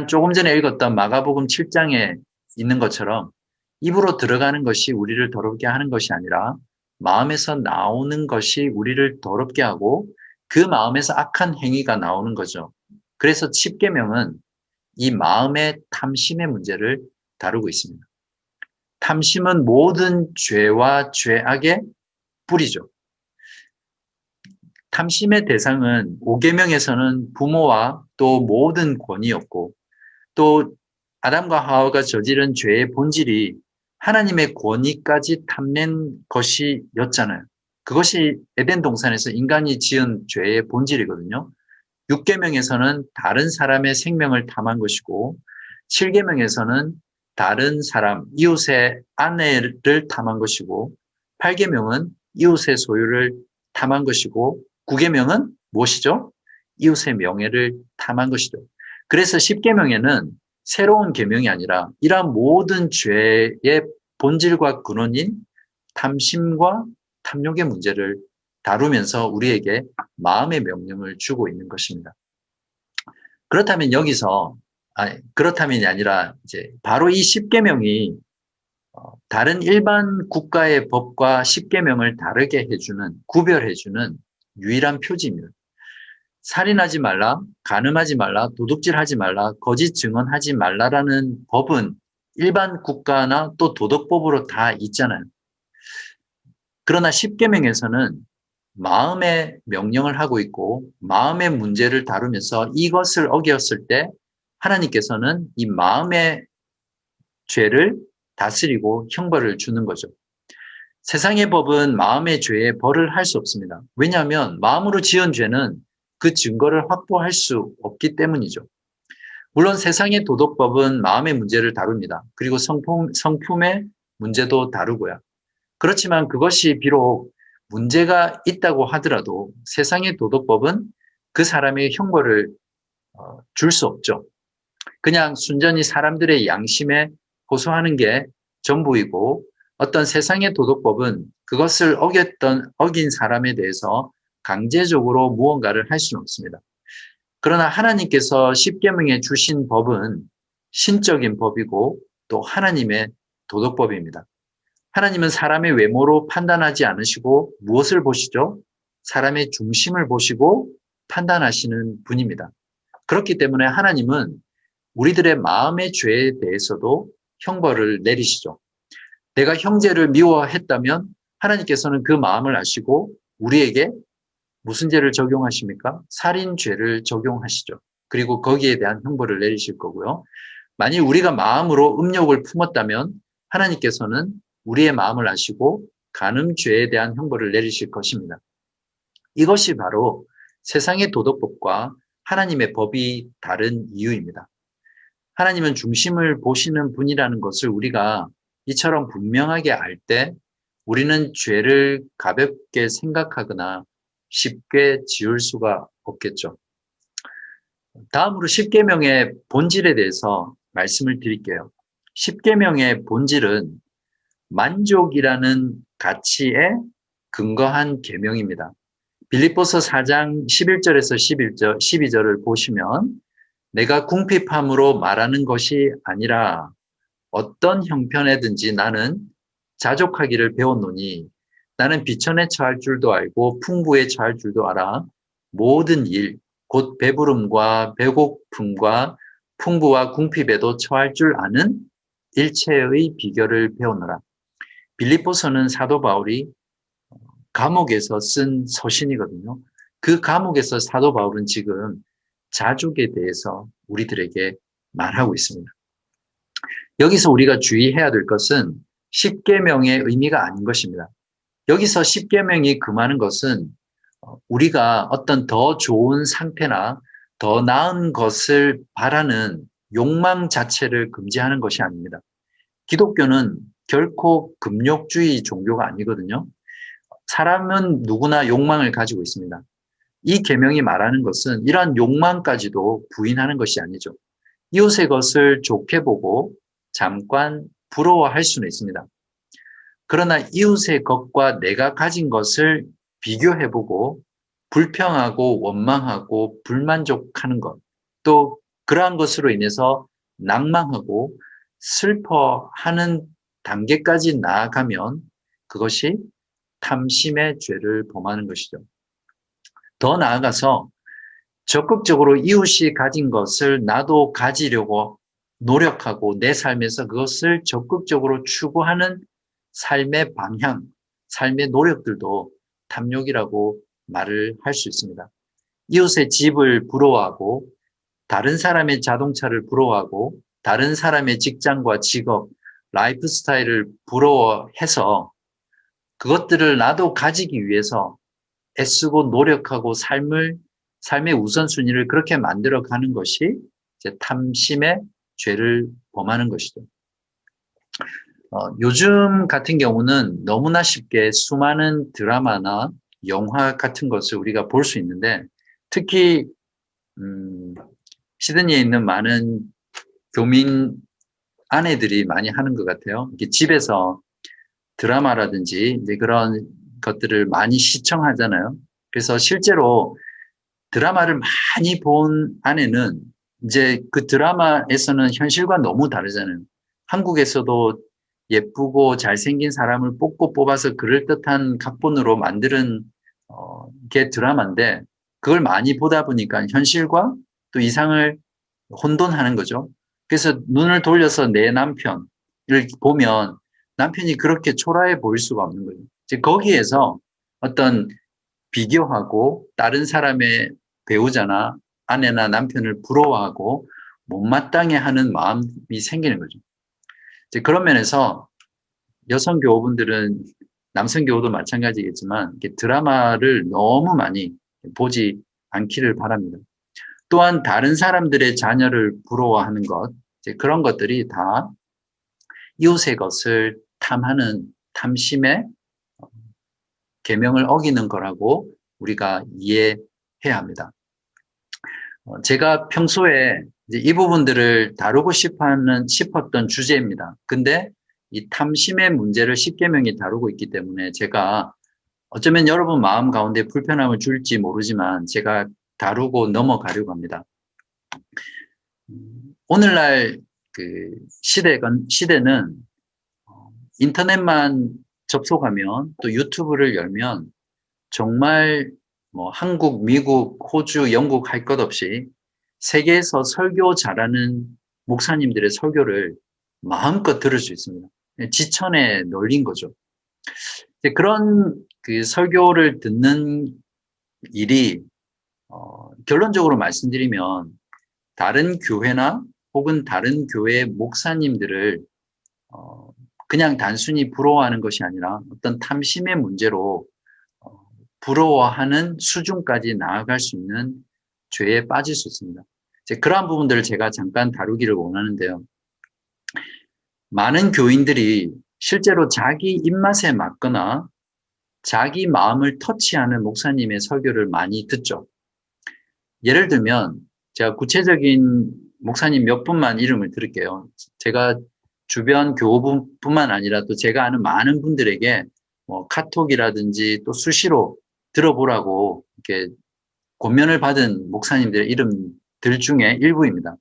조금 전에 읽었던 마가복음 7장에 있는 것처럼 입으로 들어가는 것이 우리를 더럽게 하는 것이 아니라 마음에서 나오는 것이 우리를 더럽게 하고 그 마음에서 악한 행위가 나오는 거죠. 그래서 10계명은 이 마음의 탐심의 문제를 다루고 있습니다. 탐심은 모든 죄와 죄악의 뿌리죠. 탐심의 대상은 5계명에서는 부모와 또 모든 권위였고 또 아담과 하와가 저지른 죄의 본질이 하나님의 권위까지 탐낸 것이었잖아요. 그것이 에덴 동산에서 인간이 지은 죄의 본질이거든요. 6계명에서는 다른 사람의 생명을 탐한 것이고 7계명에서는 다른 사람, 이웃의 아내를 탐한 것이고 8계명은 이웃의 소유를 탐한 것이고 9계명은 무엇이죠? 이웃의 명예를 탐한 것이죠. 그래서 10계명에는 새로운 계명이 아니라 이러한 모든 죄의 본질과 근원인 탐심과 탐욕의 문제를 다루면서 우리에게 마음의 명령을 주고 있는 것입니다. 그렇다면 여기서 그렇다면이 아니라 이제 바로 이 10계명이 다른 일반 국가의 법과 10계명을 다르게 해주는, 구별해주는 유일한 표지입니다. 살인하지 말라, 간음하지 말라, 도둑질하지 말라, 거짓 증언하지 말라라는 법은 일반 국가나 또 도덕법으로 다 있잖아요. 그러나 10계명에서는 마음의 명령을 하고 있고 마음의 문제를 다루면서 이것을 어겼을 때 하나님께서는 이 마음의 죄를 다스리고 형벌을 주는 거죠. 세상의 법은 마음의 죄에 벌을 할 수 없습니다. 왜냐하면 마음으로 지은 죄는 그 증거를 확보할 수 없기 때문이죠. 물론 세상의 도덕법은 마음의 문제를 다룹니다. 그리고 성품의 문제도 다루고요. 그렇지만 그것이 비록 문제가 있다고 하더라도 세상의 도덕법은 그 사람의 형벌을 줄 수 없죠. 그냥 순전히 사람들의 양심에 호소하는 게 전부이고 어떤 세상의 도덕법은 그것을 어긴 사람에 대해서 강제적으로 무언가를 할 수는 없습니다. 그러나 하나님께서 십계명에 주신 법은 신적인 법이고 또 하나님의 도덕법입니다. 하나님은 사람의 외모로 판단하지 않으시고 무엇을 보시죠? 사람의 중심을 보시고 판단하시는 분입니다. 그렇기 때문에 하나님은 우리들의 마음의 죄에 대해서도 형벌을 내리시죠. 내가 형제를 미워했다면 하나님께서는 그 마음을 아시고 우리에게 무슨 죄를 적용하십니까? 살인죄를 적용하시죠. 그리고 거기에 대한 형벌을 내리실 거고요. 만일 우리가 마음으로 음욕을 품었다면 하나님께서는 우리의 마음을 아시고 간음죄에 대한 형벌을 내리실 것입니다. 이것이 바로 세상의 도덕법과 하나님의 법이 다른 이유입니다. 하나님은 중심을 보시는 분이라는 것을 우리가 이처럼 분명하게 알 때 우리는 죄를 가볍게 생각하거나 쉽게 지을 수가 없겠죠. 다음으로 십계명의 본질에 대해서 말씀을 드릴게요. 십계명의 본질은 만족이라는 가치에 근거한 계명입니다. 빌립보서 4장 11절에서 12절을 보시면 내가 궁핍함으로 말하는 것이 아니라 어떤 형편에든지 나는 자족하기를 배웠노니 나는 비천에 처할 줄도 알고 풍부에 처할 줄도 알아 모든 일 곧 배부름과 배고픔과 풍부와 궁핍에도 처할 줄 아는 일체의 비결을 배우노라. 빌립보서는 사도 바울이 감옥에서 쓴 서신이거든요. 그 감옥에서 사도 바울은 지금 자족에 대해서 우리들에게 말하고 있습니다. 여기서 우리가 주의해야 될 것은 십계명의 의미가 아닌 것입니다. 여기서 십계명이 금하는 것은 우리가 어떤 더 좋은 상태나 더 나은 것을 바라는 욕망 자체를 금지하는 것이 아닙니다. 기독교는 결코 금욕주의 종교가 아니거든요. 사람은 누구나 욕망을 가지고 있습니다. 이 계명이 말하는 것은 이러한 욕망까지도 부인하는 것이 아니죠. 이웃의 것을 좋게 보고 잠깐 부러워할 수는 있습니다. 그러나 이웃의 것과 내가 가진 것을 비교해보고 불평하고 원망하고 불만족하는 것, 또 그러한 것으로 인해서 낭망하고 슬퍼하는 단계까지 나아가면 그것이 탐심의 죄를 범하는 것이죠. 더 나아가서 적극적으로 이웃이 가진 것을 나도 가지려고 노력하고 내 삶에서 그것을 적극적으로 추구하는 삶의 방향, 삶의 노력들도 탐욕이라고 말을 할 수 있습니다. 이웃의 집을 부러워하고 다른 사람의 자동차를 부러워하고 다른 사람의 직장과 직업, 라이프 스타일을 부러워해서 그것들을 나도 가지기 위해서 애쓰고 노력하고 삶의 우선순위를 그렇게 만들어가는 것이 이제 탐심의 죄를 범하는 것이죠. 요즘 같은 경우는 너무나 쉽게 수많은 드라마나 영화 같은 것을 우리가 볼 수 있는데 특히 시드니에 있는 많은 교민 아내들이 많이 하는 것 같아요. 이렇게 집에서 드라마라든지 이제 그런 것들을 많이 시청하잖아요. 그래서 실제로 드라마를 많이 본 아내는 이제 그 드라마에서는 현실과 너무 다르잖아요. 한국에서도 예쁘고 잘생긴 사람을 뽑아서 그럴듯한 각본으로 만드는 게 드라마인데 그걸 많이 보다 보니까 현실과 또 이상을 혼돈하는 거죠. 그래서 눈을 돌려서 내 남편을 보면 남편이 그렇게 초라해 보일 수가 없는 거죠. 즉 거기에서 어떤 비교하고 다른 사람의 배우자나 아내나 남편을 부러워하고 못마땅해 하는 마음이 생기는 거죠. 이제 그런 면에서 여성 교우분들은 남성 교우도 마찬가지겠지만 드라마를 너무 많이 보지 않기를 바랍니다. 또한 다른 사람들의 자녀를 부러워하는 것, 이제 그런 것들이 다 이웃의 것을 탐하는 탐심의 계명을 어기는 거라고 우리가 이해해야 합니다. 제가 평소에 이제 이 부분들을 다루고 싶었던 주제입니다. 근데 이 탐심의 문제를 십계명이 다루고 있기 때문에 제가 어쩌면 여러분 마음 가운데 불편함을 줄지 모르지만 제가 다루고 넘어가려고 합니다. 오늘날 그 시대는 인터넷만 접속하면 또 유튜브를 열면 정말 뭐 한국, 미국, 호주, 영국 할 것 없이 세계에서 설교 잘하는 목사님들의 설교를 마음껏 들을 수 있습니다. 지천에 널린 거죠. 그런 그 설교를 듣는 일이 결론적으로 말씀드리면 다른 교회나 혹은 다른 교회 목사님들을 그냥 단순히 부러워하는 것이 아니라 어떤 탐심의 문제로 부러워하는 수준까지 나아갈 수 있는 죄에 빠질 수 있습니다. 이제 그러한 부분들을 제가 잠깐 다루기를 원하는데요. 많은 교인들이 실제로 자기 입맛에 맞거나 자기 마음을 터치하는 목사님의 설교를 많이 듣죠. 예를 들면 제가 구체적인 목사님 몇 분만 이름을 들을게요. 제가 주변 교우뿐만 아니라 또 제가 아는 많은 분들에게 뭐 카톡이라든지 또 수시로 들어보라고 이렇게 권면을 받은 목사님들의 이름들 중에 일부입니다.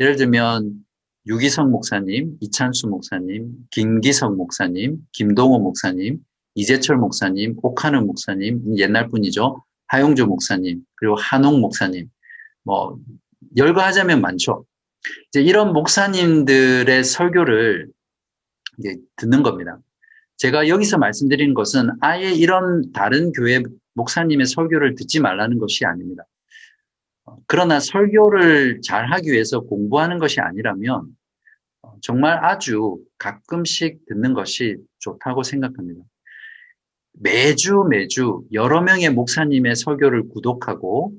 예를 들면 유기성 목사님, 이찬수 목사님, 김기석 목사님, 김동호 목사님, 이재철 목사님, 옥하는 목사님, 옛날 분이죠. 하용조 목사님, 그리고 한옥 목사님, 뭐 열거하자면 많죠. 이제 이런 목사님들의 설교를 이제 듣는 겁니다. 제가 여기서 말씀드리는 것은 아예 이런 다른 교회 목사님의 설교를 듣지 말라는 것이 아닙니다. 그러나 설교를 잘하기 위해서 공부하는 것이 아니라면 정말 아주 가끔씩 듣는 것이 좋다고 생각합니다. 매주 여러 명의 목사님의 설교를 구독하고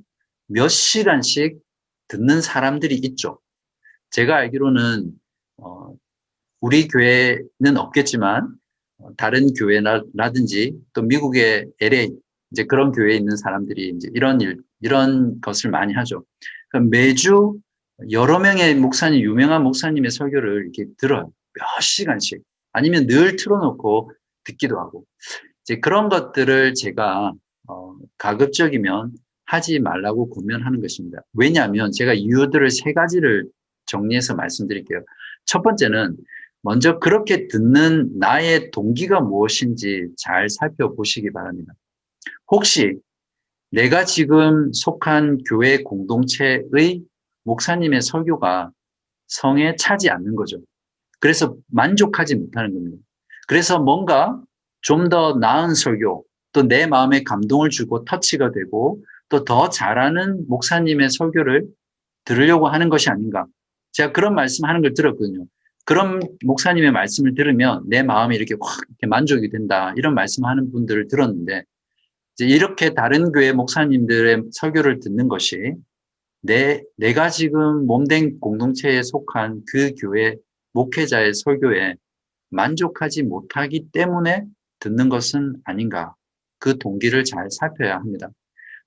몇 시간씩 듣는 사람들이 있죠. 제가 알기로는 우리 교회는 없겠지만 다른 교회라든지 또 미국의 LA 이제 그런 교회에 있는 사람들이 이제 이런 것을 많이 하죠. 그러니까 매주 여러 명의 목사님, 유명한 목사님의 설교를 이렇게 들어요. 몇 시간씩. 아니면 늘 틀어놓고 듣기도 하고. 이제 그런 것들을 제가 가급적이면 하지 말라고 권면하는 것입니다. 왜냐하면 제가 이유들을 세 가지를 정리해서 말씀드릴게요. 첫 번째는 먼저 그렇게 듣는 나의 동기가 무엇인지 잘 살펴보시기 바랍니다. 혹시 내가 지금 속한 교회 공동체의 목사님의 설교가 성에 차지 않는 거죠. 그래서 만족하지 못하는 겁니다. 그래서 뭔가 좀 더 나은 설교, 또 내 마음에 감동을 주고 터치가 되고 또 더 잘하는 목사님의 설교를 들으려고 하는 것이 아닌가. 제가 그런 말씀하는 걸 들었거든요. 그런 목사님의 말씀을 들으면 내 마음이 이렇게 확 이렇게 만족이 된다. 이런 말씀하는 분들을 들었는데 이제 이렇게 다른 교회 목사님들의 설교를 듣는 것이 내가 지금 몸된 공동체에 속한 그 교회 목회자의 설교에 만족하지 못하기 때문에 듣는 것은 아닌가. 그 동기를 잘 살펴야 합니다.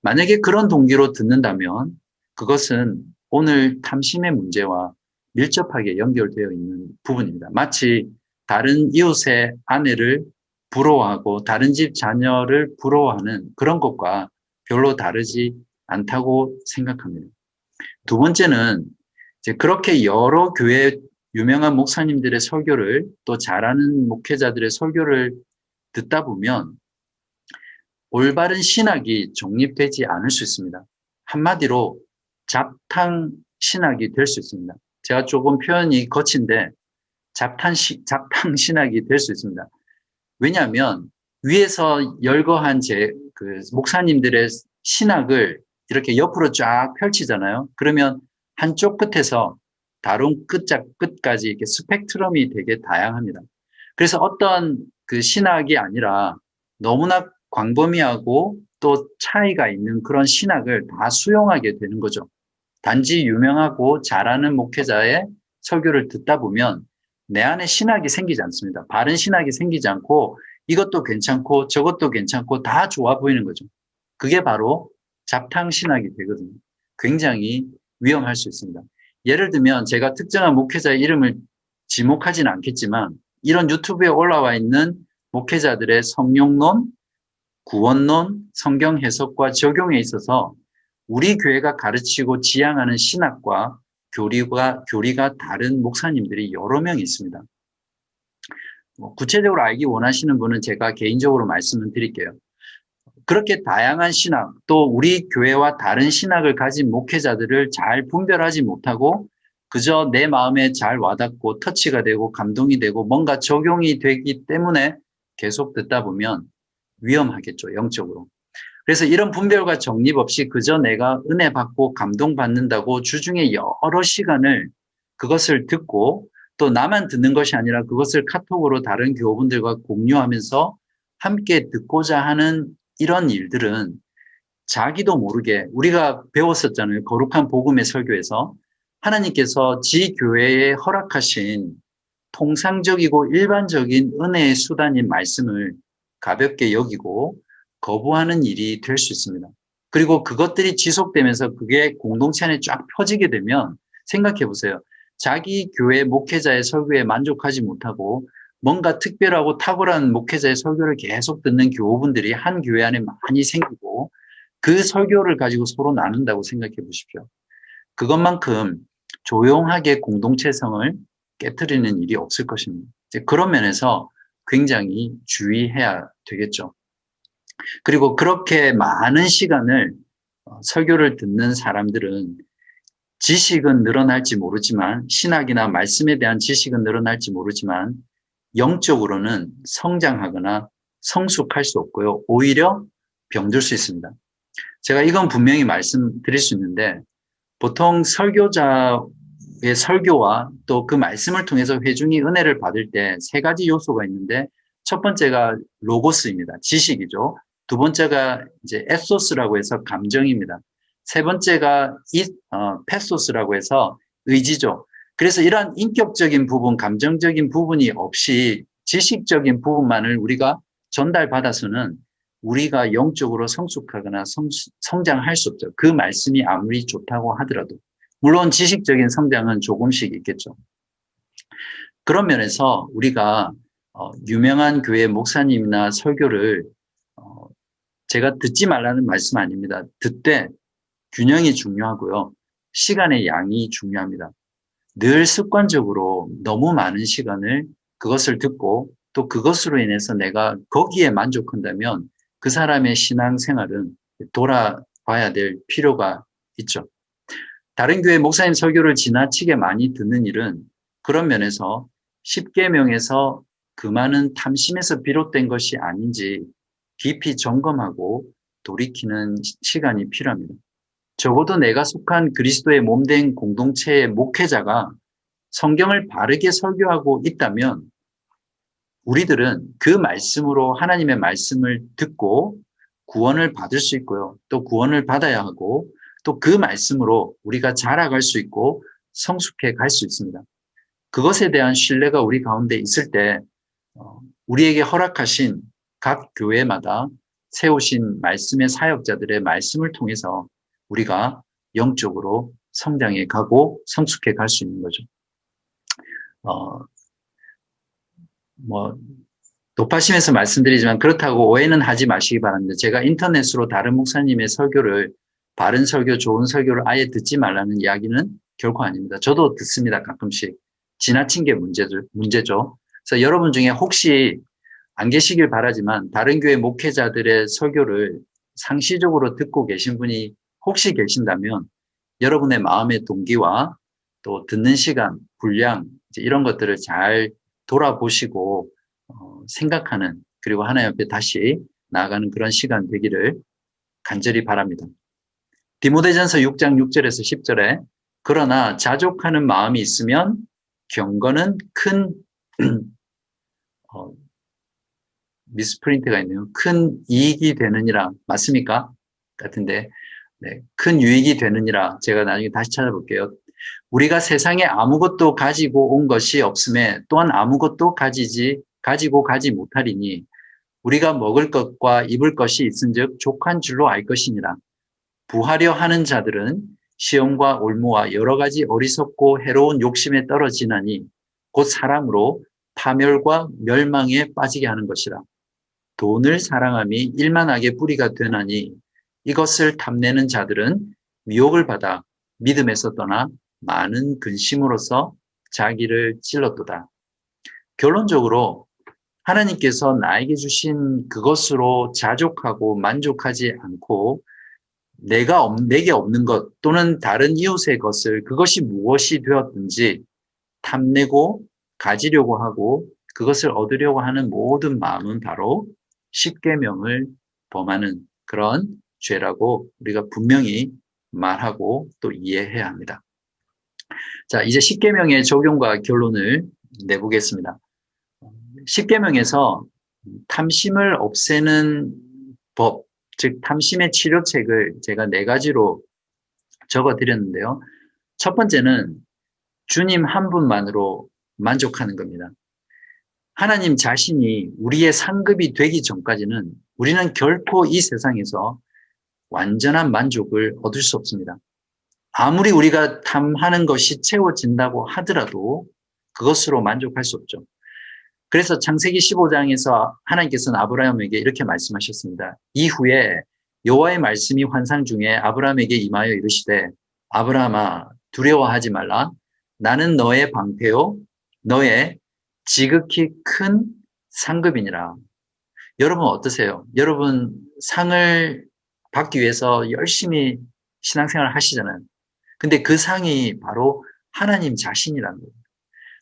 만약에 그런 동기로 듣는다면 그것은 오늘 탐심의 문제와 밀접하게 연결되어 있는 부분입니다. 마치 다른 이웃의 아내를 부러워하고 다른 집 자녀를 부러워하는 그런 것과 별로 다르지 않다고 생각합니다. 두 번째는 이제 그렇게 여러 교회 유명한 목사님들의 설교를 또 잘하는 목회자들의 설교를 듣다 보면 올바른 신학이 정립되지 않을 수 있습니다. 한마디로 잡탕 신학이 될 수 있습니다. 제가 조금 표현이 거친데 잡탕 신학이 될 수 있습니다. 왜냐하면 위에서 열거한 그 목사님들의 신학을 이렇게 옆으로 쫙 펼치잖아요. 그러면 한쪽 끝에서 다른 끝까지 이렇게 스펙트럼이 되게 다양합니다. 그래서 어떤 그 신학이 아니라 너무나 광범위하고 또 차이가 있는 그런 신학을 다 수용하게 되는 거죠. 단지 유명하고 잘하는 목회자의 설교를 듣다 보면 내 안에 신학이 생기지 않습니다. 바른 신학이 생기지 않고 이것도 괜찮고 저것도 괜찮고 다 좋아 보이는 거죠. 그게 바로 잡탕 신학이 되거든요. 굉장히 위험할 수 있습니다. 예를 들면 제가 특정한 목회자의 이름을 지목하지는 않겠지만 이런 유튜브에 올라와 있는 목회자들의 성령론, 구원론, 성경 해석과 적용에 있어서 우리 교회가 가르치고 지향하는 신학과 교리가 다른 목사님들이 여러 명 있습니다. 구체적으로 알기 원하시는 분은 제가 개인적으로 말씀을 드릴게요. 그렇게 다양한 신학, 또 우리 교회와 다른 신학을 가진 목회자들을 잘 분별하지 못하고 그저 내 마음에 잘 와닿고 터치가 되고 감동이 되고 뭔가 적용이 되기 때문에 계속 듣다 보면 위험하겠죠, 영적으로. 그래서 이런 분별과 정립 없이 그저 내가 은혜 받고 감동받는다고 주중에 여러 시간을 그것을 듣고 또 나만 듣는 것이 아니라 그것을 카톡으로 다른 교우분들과 공유하면서 함께 듣고자 하는 이런 일들은 자기도 모르게 우리가 배웠었잖아요. 거룩한 복음의 설교에서 하나님께서 지 교회에 허락하신 통상적이고 일반적인 은혜의 수단인 말씀을 가볍게 여기고 거부하는 일이 될 수 있습니다. 그리고 그것들이 지속되면서 그게 공동체 안에 쫙 펴지게 되면 생각해 보세요. 자기 교회 목회자의 설교에 만족하지 못하고 뭔가 특별하고 탁월한 목회자의 설교를 계속 듣는 교우분들이 한 교회 안에 많이 생기고 그 설교를 가지고 서로 나눈다고 생각해 보십시오. 그것만큼 조용하게 공동체성을 깨트리는 일이 없을 것입니다. 그런 면에서 굉장히 주의해야 되겠죠. 그리고 그렇게 많은 시간을 설교를 듣는 사람들은 지식은 늘어날지 모르지만 신학이나 말씀에 대한 지식은 늘어날지 모르지만 영적으로는 성장하거나 성숙할 수 없고요. 오히려 병들 수 있습니다. 제가 이건 분명히 말씀드릴 수 있는데 보통 설교자의 설교와 또 그 말씀을 통해서 회중이 은혜를 받을 때 세 가지 요소가 있는데 첫 번째가 로고스입니다. 지식이죠. 두 번째가 이제 에소스라고 해서 감정입니다. 세 번째가 페소스라고 해서 의지죠. 그래서 이러한 인격적인 부분, 감정적인 부분이 없이 지식적인 부분만을 우리가 전달받아서는 우리가 영적으로 성숙하거나 성장할 수 없죠. 그 말씀이 아무리 좋다고 하더라도. 물론 지식적인 성장은 조금씩 있겠죠. 그런 면에서 우리가 유명한 교회 목사님이나 설교를 제가 듣지 말라는 말씀 아닙니다. 듣되 균형이 중요하고요. 시간의 양이 중요합니다. 늘 습관적으로 너무 많은 시간을 그것을 듣고 또 그것으로 인해서 내가 거기에 만족한다면 그 사람의 신앙생활은 돌아봐야 될 필요가 있죠. 다른 교회 목사님 설교를 지나치게 많이 듣는 일은 그런 면에서 십계명에서 그 많은 탐심에서 비롯된 것이 아닌지 깊이 점검하고 돌이키는 시간이 필요합니다. 적어도 내가 속한 그리스도의 몸된 공동체의 목회자가 성경을 바르게 설교하고 있다면 우리들은 그 말씀으로 하나님의 말씀을 듣고 구원을 받을 수 있고요. 또 구원을 받아야 하고 또 그 말씀으로 우리가 자라갈 수 있고 성숙해 갈 수 있습니다. 그것에 대한 신뢰가 우리 가운데 있을 때 우리에게 허락하신 각 교회마다 세우신 말씀의 사역자들의 말씀을 통해서 우리가 영적으로 성장해 가고 성숙해 갈 수 있는 거죠. 높아심에서 말씀드리지만 그렇다고 오해는 하지 마시기 바랍니다. 제가 인터넷으로 다른 목사님의 설교를 바른 설교, 좋은 설교를 아예 듣지 말라는 이야기는 결코 아닙니다. 저도 듣습니다. 가끔씩. 지나친 게 문제죠. 그래서 여러분 중에 혹시 안 계시길 바라지만 다른 교회 목회자들의 설교를 상시적으로 듣고 계신 분이 혹시 계신다면 여러분의 마음의 동기와 또 듣는 시간, 분량 이런 것들을 잘 돌아보시고 생각하는 그리고 하나님 앞에 다시 나아가는 그런 시간 되기를 간절히 바랍니다. 디모데전서 6장 6절에서 10절에 그러나 자족하는 마음이 있으면 경건은 큰 미스프린트가 있네요. 큰 이익이 되느니라. 맞습니까? 같은데 네, 큰 유익이 되느니라. 제가 나중에 다시 찾아볼게요. 우리가 세상에 아무것도 가지고 온 것이 없음에 또한 아무것도 가지고 가지 못하리니 우리가 먹을 것과 입을 것이 있은즉 족한 줄로 알 것이니라. 부하려 하는 자들은 시험과 올무와 여러 가지 어리석고 해로운 욕심에 떨어지나니 곧 사람으로 파멸과 멸망에 빠지게 하는 것이라. 돈을 사랑함이 일만하게 뿌리가 되나니 이것을 탐내는 자들은 미혹을 받아 믿음에서 떠나 많은 근심으로써 자기를 찔렀도다. 결론적으로 하나님께서 나에게 주신 그것으로 자족하고 만족하지 않고 내게 없는 것 또는 다른 이웃의 것을 그것이 무엇이 되었든지 탐내고 가지려고 하고 그것을 얻으려고 하는 모든 마음은 바로 십계명을 범하는 그런 죄라고 우리가 분명히 말하고 또 이해해야 합니다. 자, 이제 십계명의 적용과 결론을 내보겠습니다. 십계명에서 탐심을 없애는 법, 즉 탐심의 치료책을 제가 4가지로 적어드렸는데요. 첫 번째는 주님 한 분만으로 만족하는 겁니다. 하나님 자신이 우리의 상급이 되기 전까지는 우리는 결코 이 세상에서 완전한 만족을 얻을 수 없습니다. 아무리 우리가 탐하는 것이 채워진다고 하더라도 그것으로 만족할 수 없죠. 그래서 창세기 15장에서 하나님께서는 아브라함에게 이렇게 말씀하셨습니다. 이후에 여호와의 말씀이 환상 중에 아브라함에게 임하여 이르시되 아브라함아 두려워하지 말라. 나는 너의 방패요 너의 지극히 큰 상급이니라. 여러분 어떠세요? 여러분 상을 받기 위해서 열심히 신앙생활을 하시잖아요. 근데 그 상이 바로 하나님 자신이라는 거예요.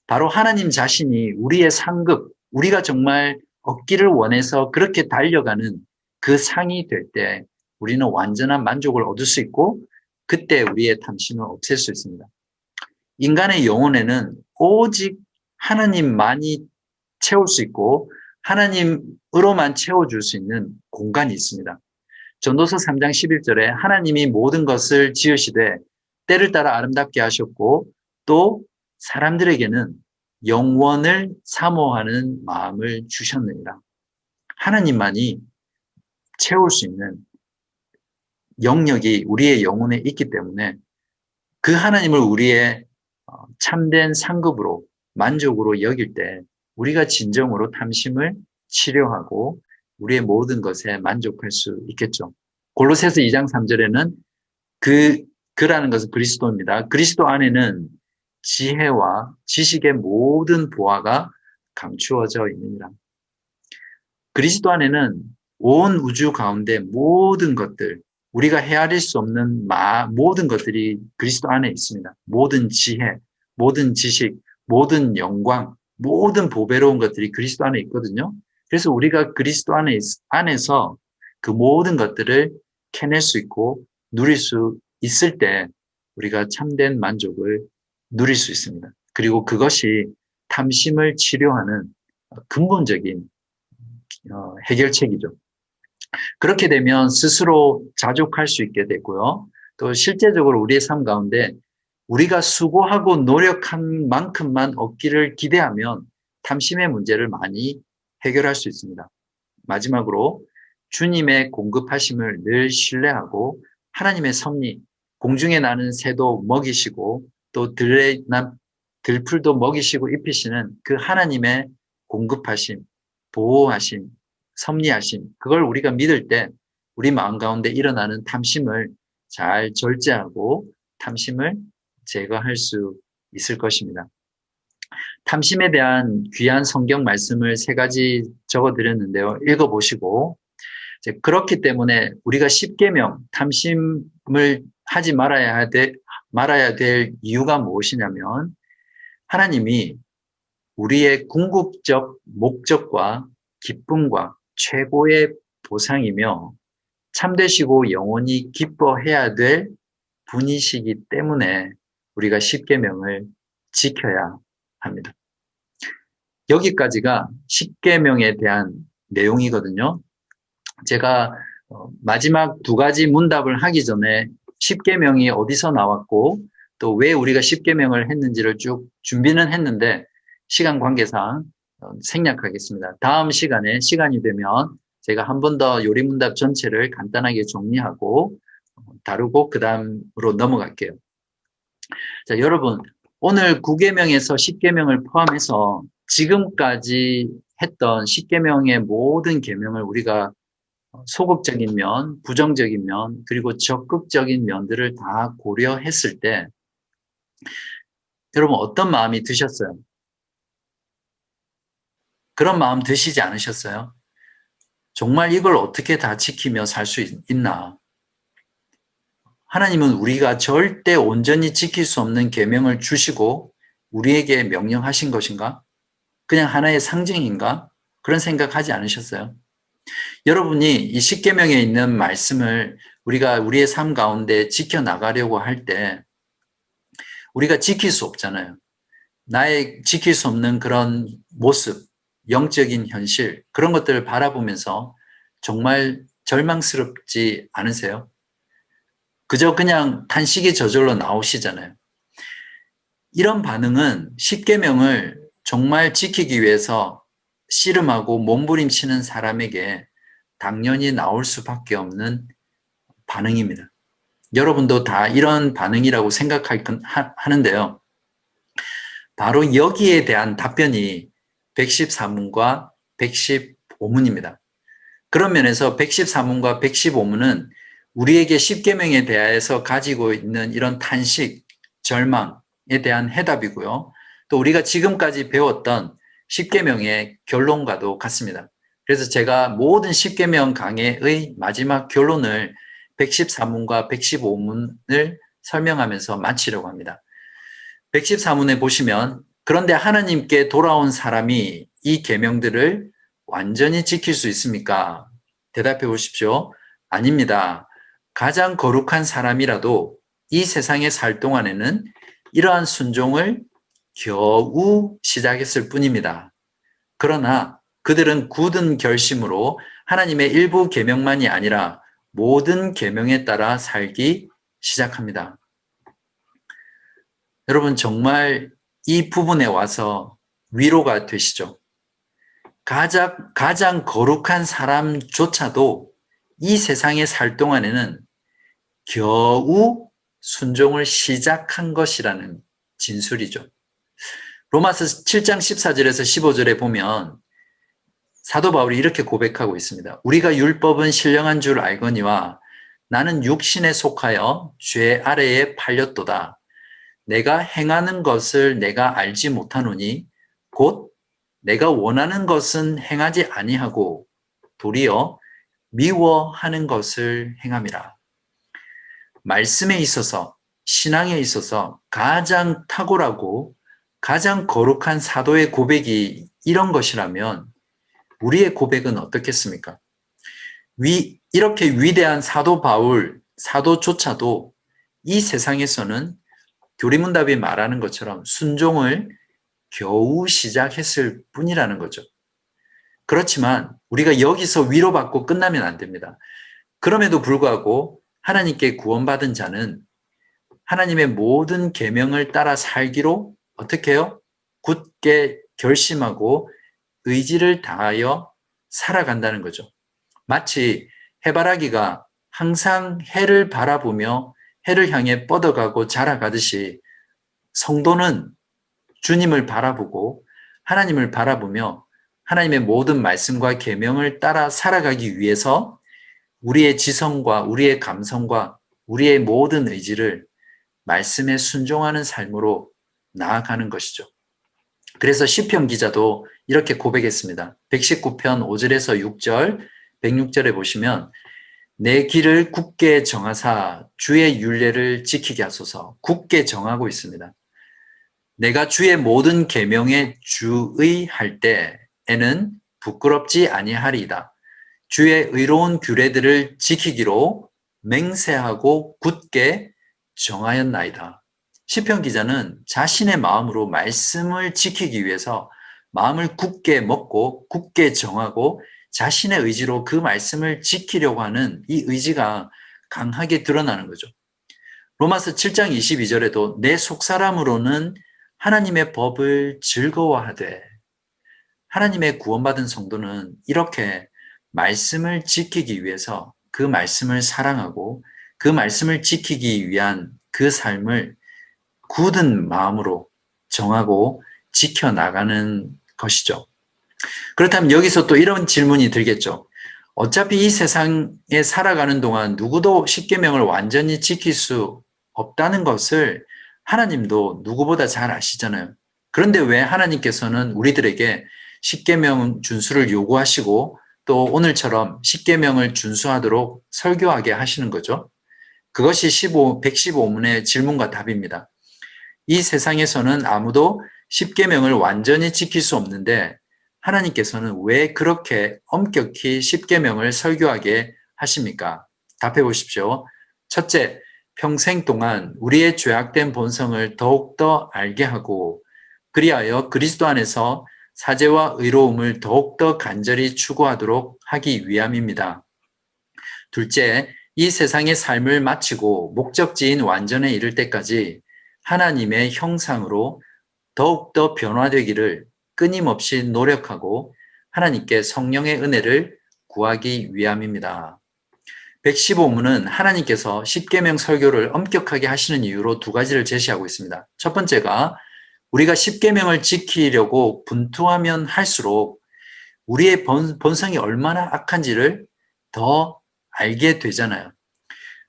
바로 하나님 자신이 우리의 상급, 우리가 정말 얻기를 원해서 그렇게 달려가는 그 상이 될 때 우리는 완전한 만족을 얻을 수 있고 그때 우리의 탐심을 없앨 수 있습니다. 인간의 영혼에는 오직 하나님만이 채울 수 있고 하나님으로만 채워줄 수 있는 공간이 있습니다. 전도서 3장 11절에 하나님이 모든 것을 지으시되 때를 따라 아름답게 하셨고 또 사람들에게는 영원을 사모하는 마음을 주셨느니라. 하나님만이 채울 수 있는 영역이 우리의 영혼에 있기 때문에 그 하나님을 우리의 참된 상급으로 만족으로 여길 때 우리가 진정으로 탐심을 치료하고 우리의 모든 것에 만족할 수 있겠죠. 골로새서 2장 3절에는 그라는 것은 그리스도입니다. 그리스도 안에는 지혜와 지식의 모든 보화가 감추어져 있느니라. 그리스도 안에는 온 우주 가운데 모든 것들, 우리가 헤아릴 수 없는 모든 것들이 그리스도 안에 있습니다. 모든 지혜, 모든 지식, 모든 영광, 모든 보배로운 것들이 그리스도 안에 있거든요. 그래서 우리가 그리스도 안에서 그 모든 것들을 캐낼 수 있고 누릴 수 있을 때 우리가 참된 만족을 누릴 수 있습니다. 그리고 그것이 탐심을 치료하는 근본적인 해결책이죠. 그렇게 되면 스스로 자족할 수 있게 되고요. 또 실제적으로 우리의 삶 가운데 우리가 수고하고 노력한 만큼만 얻기를 기대하면 탐심의 문제를 많이 해결할 수 있습니다. 마지막으로 주님의 공급하심을 늘 신뢰하고 하나님의 섭리, 공중에 나는 새도 먹이시고 또 들풀도 먹이시고 입히시는 그 하나님의 공급하심, 보호하심, 섭리하심, 그걸 우리가 믿을 때 우리 마음 가운데 일어나는 탐심을 잘 절제하고 탐심을 제거할 수 있을 것입니다. 탐심에 대한 귀한 성경 말씀을 3가지 적어드렸는데요. 읽어보시고 그렇기 때문에 우리가 십계명, 탐심을 하지 말아야 될 이유가 무엇이냐면 하나님이 우리의 궁극적 목적과 기쁨과 최고의 보상이며 참되시고 영원히 기뻐해야 될 분이시기 때문에 우리가 십계명을 지켜야 합니다. 여기까지가 십계명에 대한 내용이거든요. 제가 마지막 2가지 문답을 하기 전에 십계명이 어디서 나왔고 또 왜 우리가 십계명을 했는지를 쭉 준비는 했는데 시간 관계상 생략하겠습니다. 다음 시간에 시간이 되면 제가 한 번 더 요리문답 전체를 간단하게 정리하고 다루고 그 다음으로 넘어갈게요. 자, 여러분 오늘 9계명에서 10계명을 포함해서 지금까지 했던 10계명의 모든 계명을 우리가 소극적인 면, 부정적인 면, 그리고 적극적인 면들을 다 고려했을 때 여러분 어떤 마음이 드셨어요? 그런 마음 드시지 않으셨어요? 정말 이걸 어떻게 다 지키며 살 수 있나? 하나님은 우리가 절대 온전히 지킬 수 없는 계명을 주시고 우리에게 명령하신 것인가? 그냥 하나의 상징인가? 그런 생각하지 않으셨어요? 여러분이 이 십계명에 있는 말씀을 우리가 우리의 삶 가운데 지켜나가려고 할 때 우리가 지킬 수 없잖아요. 나의 지킬 수 없는 그런 모습, 영적인 현실, 그런 것들을 바라보면서 정말 절망스럽지 않으세요? 그저 그냥 탄식이 저절로 나오시잖아요. 이런 반응은 십계명을 정말 지키기 위해서 씨름하고 몸부림치는 사람에게 당연히 나올 수밖에 없는 반응입니다. 여러분도 다 이런 반응이라고 생각하는데요. 바로 여기에 대한 답변이 114문과 115문입니다. 그런 면에서 114문과 115문은 우리에게 십계명에 대해서 가지고 있는 이런 탄식, 절망에 대한 해답이고요. 또 우리가 지금까지 배웠던 십계명의 결론과도 같습니다. 그래서 제가 모든 십계명 강해의 마지막 결론을 114문과 115문을 설명하면서 마치려고 합니다. 114문에 보시면 그런데 하나님께 돌아온 사람이 이 계명들을 완전히 지킬 수 있습니까? 대답해 보십시오. 아닙니다. 가장 거룩한 사람이라도 이 세상에 살 동안에는 이러한 순종을 겨우 시작했을 뿐입니다. 그러나 그들은 굳은 결심으로 하나님의 일부 계명만이 아니라 모든 계명에 따라 살기 시작합니다. 여러분 정말 이 부분에 와서 위로가 되시죠? 가장 거룩한 사람조차도 이 세상에 살 동안에는 겨우 순종을 시작한 것이라는 진술이죠. 로마서 7장 14절에서 15절에 보면 사도 바울이 이렇게 고백하고 있습니다. 우리가 율법은 신령한 줄 알거니와 나는 육신에 속하여 죄 아래에 팔렸도다. 내가 행하는 것을 내가 알지 못하노니 곧 내가 원하는 것은 행하지 아니하고 도리어 미워하는 것을 행함이라. 말씀에 있어서 신앙에 있어서 가장 탁월하고 가장 거룩한 사도의 고백이 이런 것이라면 우리의 고백은 어떻겠습니까? 이렇게 위대한 사도 바울, 사도조차도 이 세상에서는 교리문답이 말하는 것처럼 순종을 겨우 시작했을 뿐이라는 거죠. 그렇지만 우리가 여기서 위로받고 끝나면 안 됩니다. 그럼에도 불구하고 하나님께 구원받은 자는 하나님의 모든 계명을 따라 살기로 어떻게 해요? 굳게 결심하고 의지를 다하여 살아간다는 거죠. 마치 해바라기가 항상 해를 바라보며 해를 향해 뻗어가고 자라가듯이 성도는 주님을 바라보고 하나님을 바라보며 하나님의 모든 말씀과 계명을 따라 살아가기 위해서 우리의 지성과 우리의 감성과 우리의 모든 의지를 말씀에 순종하는 삶으로 나아가는 것이죠. 그래서 시편 기자도 이렇게 고백했습니다. 119편 5절에서 6절, 106절에 보시면 내 길을 굳게 정하사 주의 율례를 지키게 하소서. 굳게 정하고 있습니다. 내가 주의 모든 계명에 주의할 때에는 부끄럽지 아니하리이다. 주의 의로운 규례들을 지키기로 맹세하고 굳게 정하였나이다. 시편 기자는 자신의 마음으로 말씀을 지키기 위해서 마음을 굳게 먹고 굳게 정하고 자신의 의지로 그 말씀을 지키려고 하는 이 의지가 강하게 드러나는 거죠. 로마서 7장 22절에도 내 속사람으로는 하나님의 법을 즐거워하되, 하나님의 구원받은 성도는 이렇게 말씀을 지키기 위해서 그 말씀을 사랑하고 그 말씀을 지키기 위한 그 삶을 굳은 마음으로 정하고 지켜나가는 것이죠. 그렇다면 여기서 또 이런 질문이 들겠죠. 어차피 이 세상에 살아가는 동안 누구도 십계명을 완전히 지킬 수 없다는 것을 하나님도 누구보다 잘 아시잖아요. 그런데 왜 하나님께서는 우리들에게 십계명 준수를 요구하시고 또 오늘처럼 십계명을 준수하도록 설교하게 하시는 거죠. 그것이 115문의 질문과 답입니다. 이 세상에서는 아무도 십계명을 완전히 지킬 수 없는데 하나님께서는 왜 그렇게 엄격히 십계명을 설교하게 하십니까? 답해 보십시오. 첫째, 평생 동안 우리의 죄악된 본성을 더욱더 알게 하고 그리하여 그리스도 안에서 사죄와 의로움을 더욱더 간절히 추구하도록 하기 위함입니다. 둘째, 이 세상의 삶을 마치고 목적지인 완전에 이를 때까지 하나님의 형상으로 더욱더 변화되기를 끊임없이 노력하고 하나님께 성령의 은혜를 구하기 위함입니다. 115문은 하나님께서 십계명 설교를 엄격하게 하시는 이유로 두 가지를 제시하고 있습니다. 첫 번째가 우리가 십계명을 지키려고 분투하면 할수록 우리의 본성이 얼마나 악한지를 더 알게 되잖아요.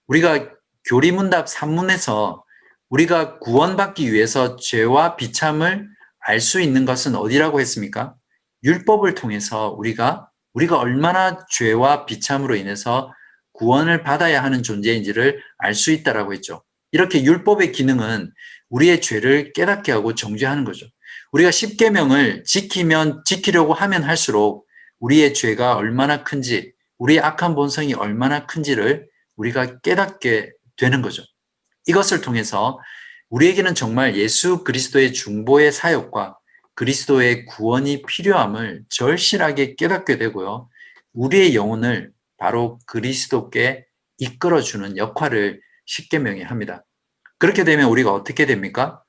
우리가 교리문답 3문에서 우리가 구원받기 위해서 죄와 비참을 알 수 있는 것은 어디라고 했습니까? 율법을 통해서 우리가 얼마나 죄와 비참으로 인해서 구원을 받아야 하는 존재인지를 알 수 있다라고 했죠. 이렇게 율법의 기능은 우리의 죄를 깨닫게 하고 정죄하는 거죠. 우리가 십계명을 지키려고 하면 할수록 우리의 죄가 얼마나 큰지, 우리의 악한 본성이 얼마나 큰지를 우리가 깨닫게 되는 거죠. 이것을 통해서 우리에게는 정말 예수 그리스도의 중보의 사역과 그리스도의 구원이 필요함을 절실하게 깨닫게 되고요. 우리의 영혼을 바로 그리스도께 이끌어주는 역할을 십계명이 합니다. 그렇게 되면 우리가 어떻게 됩니까?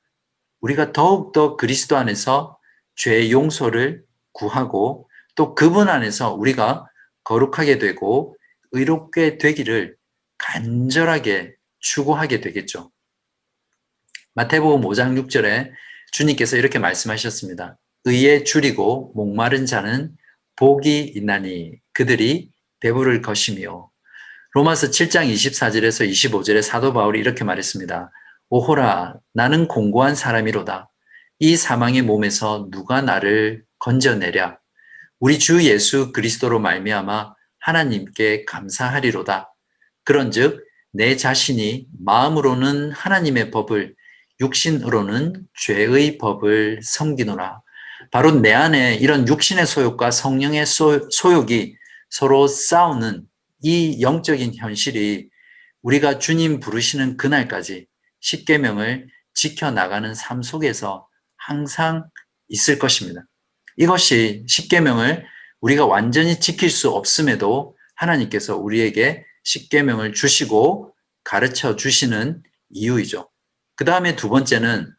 우리가 더욱더 그리스도 안에서 죄의 용서를 구하고 또 그분 안에서 우리가 거룩하게 되고 의롭게 되기를 간절하게 추구하게 되겠죠. 마태복음 5장 6절에 주님께서 이렇게 말씀하셨습니다. 의에 줄이고 목마른 자는 복이 있나니 그들이 배부를 것이며 로마서 7장 24절에서 25절에 사도 바울이 이렇게 말했습니다. 오호라 나는 공고한 사람이로다. 이 사망의 몸에서 누가 나를 건져내랴. 우리 주 예수 그리스도로 말미암아 하나님께 감사하리로다. 그런즉 내 자신이 마음으로는 하나님의 법을 육신으로는 죄의 법을 섬기노라. 바로 내 안에 이런 육신의 소욕과 성령의 소욕이 서로 싸우는 이 영적인 현실이 우리가 주님 부르시는 그날까지 십계명을 지켜나가는 삶 속에서 항상 있을 것입니다. 이것이 십계명을 우리가 완전히 지킬 수 없음에도 하나님께서 우리에게 십계명을 주시고 가르쳐 주시는 이유이죠. 그 다음에 두 번째는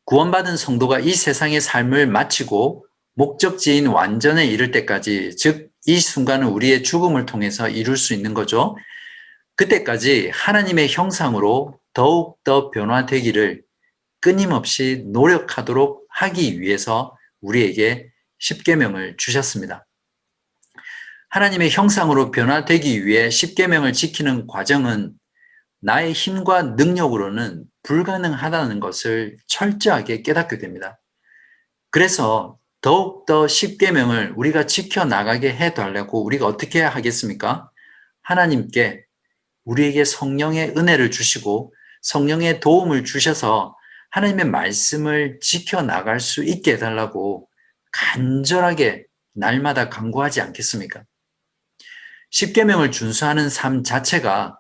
구원받은 성도가 이 세상의 삶을 마치고 목적지인 완전에 이를 때까지, 즉 이 순간은 우리의 죽음을 통해서 이룰 수 있는 거죠. 그때까지 하나님의 형상으로 더욱더 변화되기를 끊임없이 노력하도록 하기 위해서 우리에게 십계명을 주셨습니다. 하나님의 형상으로 변화되기 위해 십계명을 지키는 과정은 나의 힘과 능력으로는 불가능하다는 것을 철저하게 깨닫게 됩니다. 그래서 더욱더 십계명을 우리가 지켜나가게 해달라고 우리가 어떻게 해야 하겠습니까? 하나님께 우리에게 성령의 은혜를 주시고 성령의 도움을 주셔서 하나님의 말씀을 지켜나갈 수 있게 해달라고 간절하게 날마다 간구하지 않겠습니까? 십계명을 준수하는 삶 자체가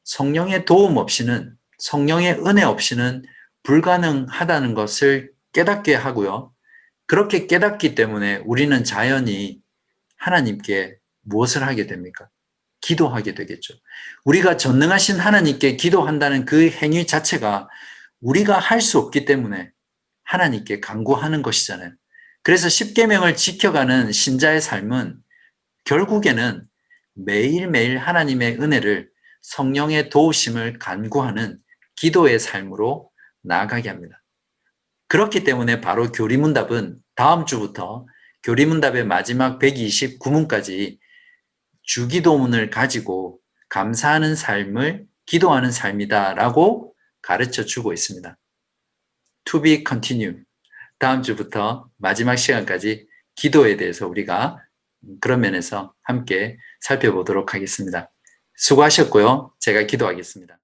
성령의 도움 없이는, 성령의 은혜 없이는 불가능하다는 것을 깨닫게 하고요. 그렇게 깨닫기 때문에 우리는 자연히 하나님께 무엇을 하게 됩니까? 기도하게 되겠죠. 우리가 전능하신 하나님께 기도한다는 그 행위 자체가 우리가 할 수 없기 때문에 하나님께 간구하는 것이잖아요. 그래서 십계명을 지켜가는 신자의 삶은 결국에는 매일매일 하나님의 은혜를, 성령의 도우심을 간구하는 기도의 삶으로 나아가게 합니다. 그렇기 때문에 바로 교리문답은 다음 주부터 교리문답의 마지막 129문까지 주기도문을 가지고 감사하는 삶을 기도하는 삶이다라고 가르쳐 주고 있습니다. To be continued. 다음 주부터 마지막 시간까지 기도에 대해서 우리가 그런 면에서 함께 살펴보도록 하겠습니다. 수고하셨고요. 제가 기도하겠습니다.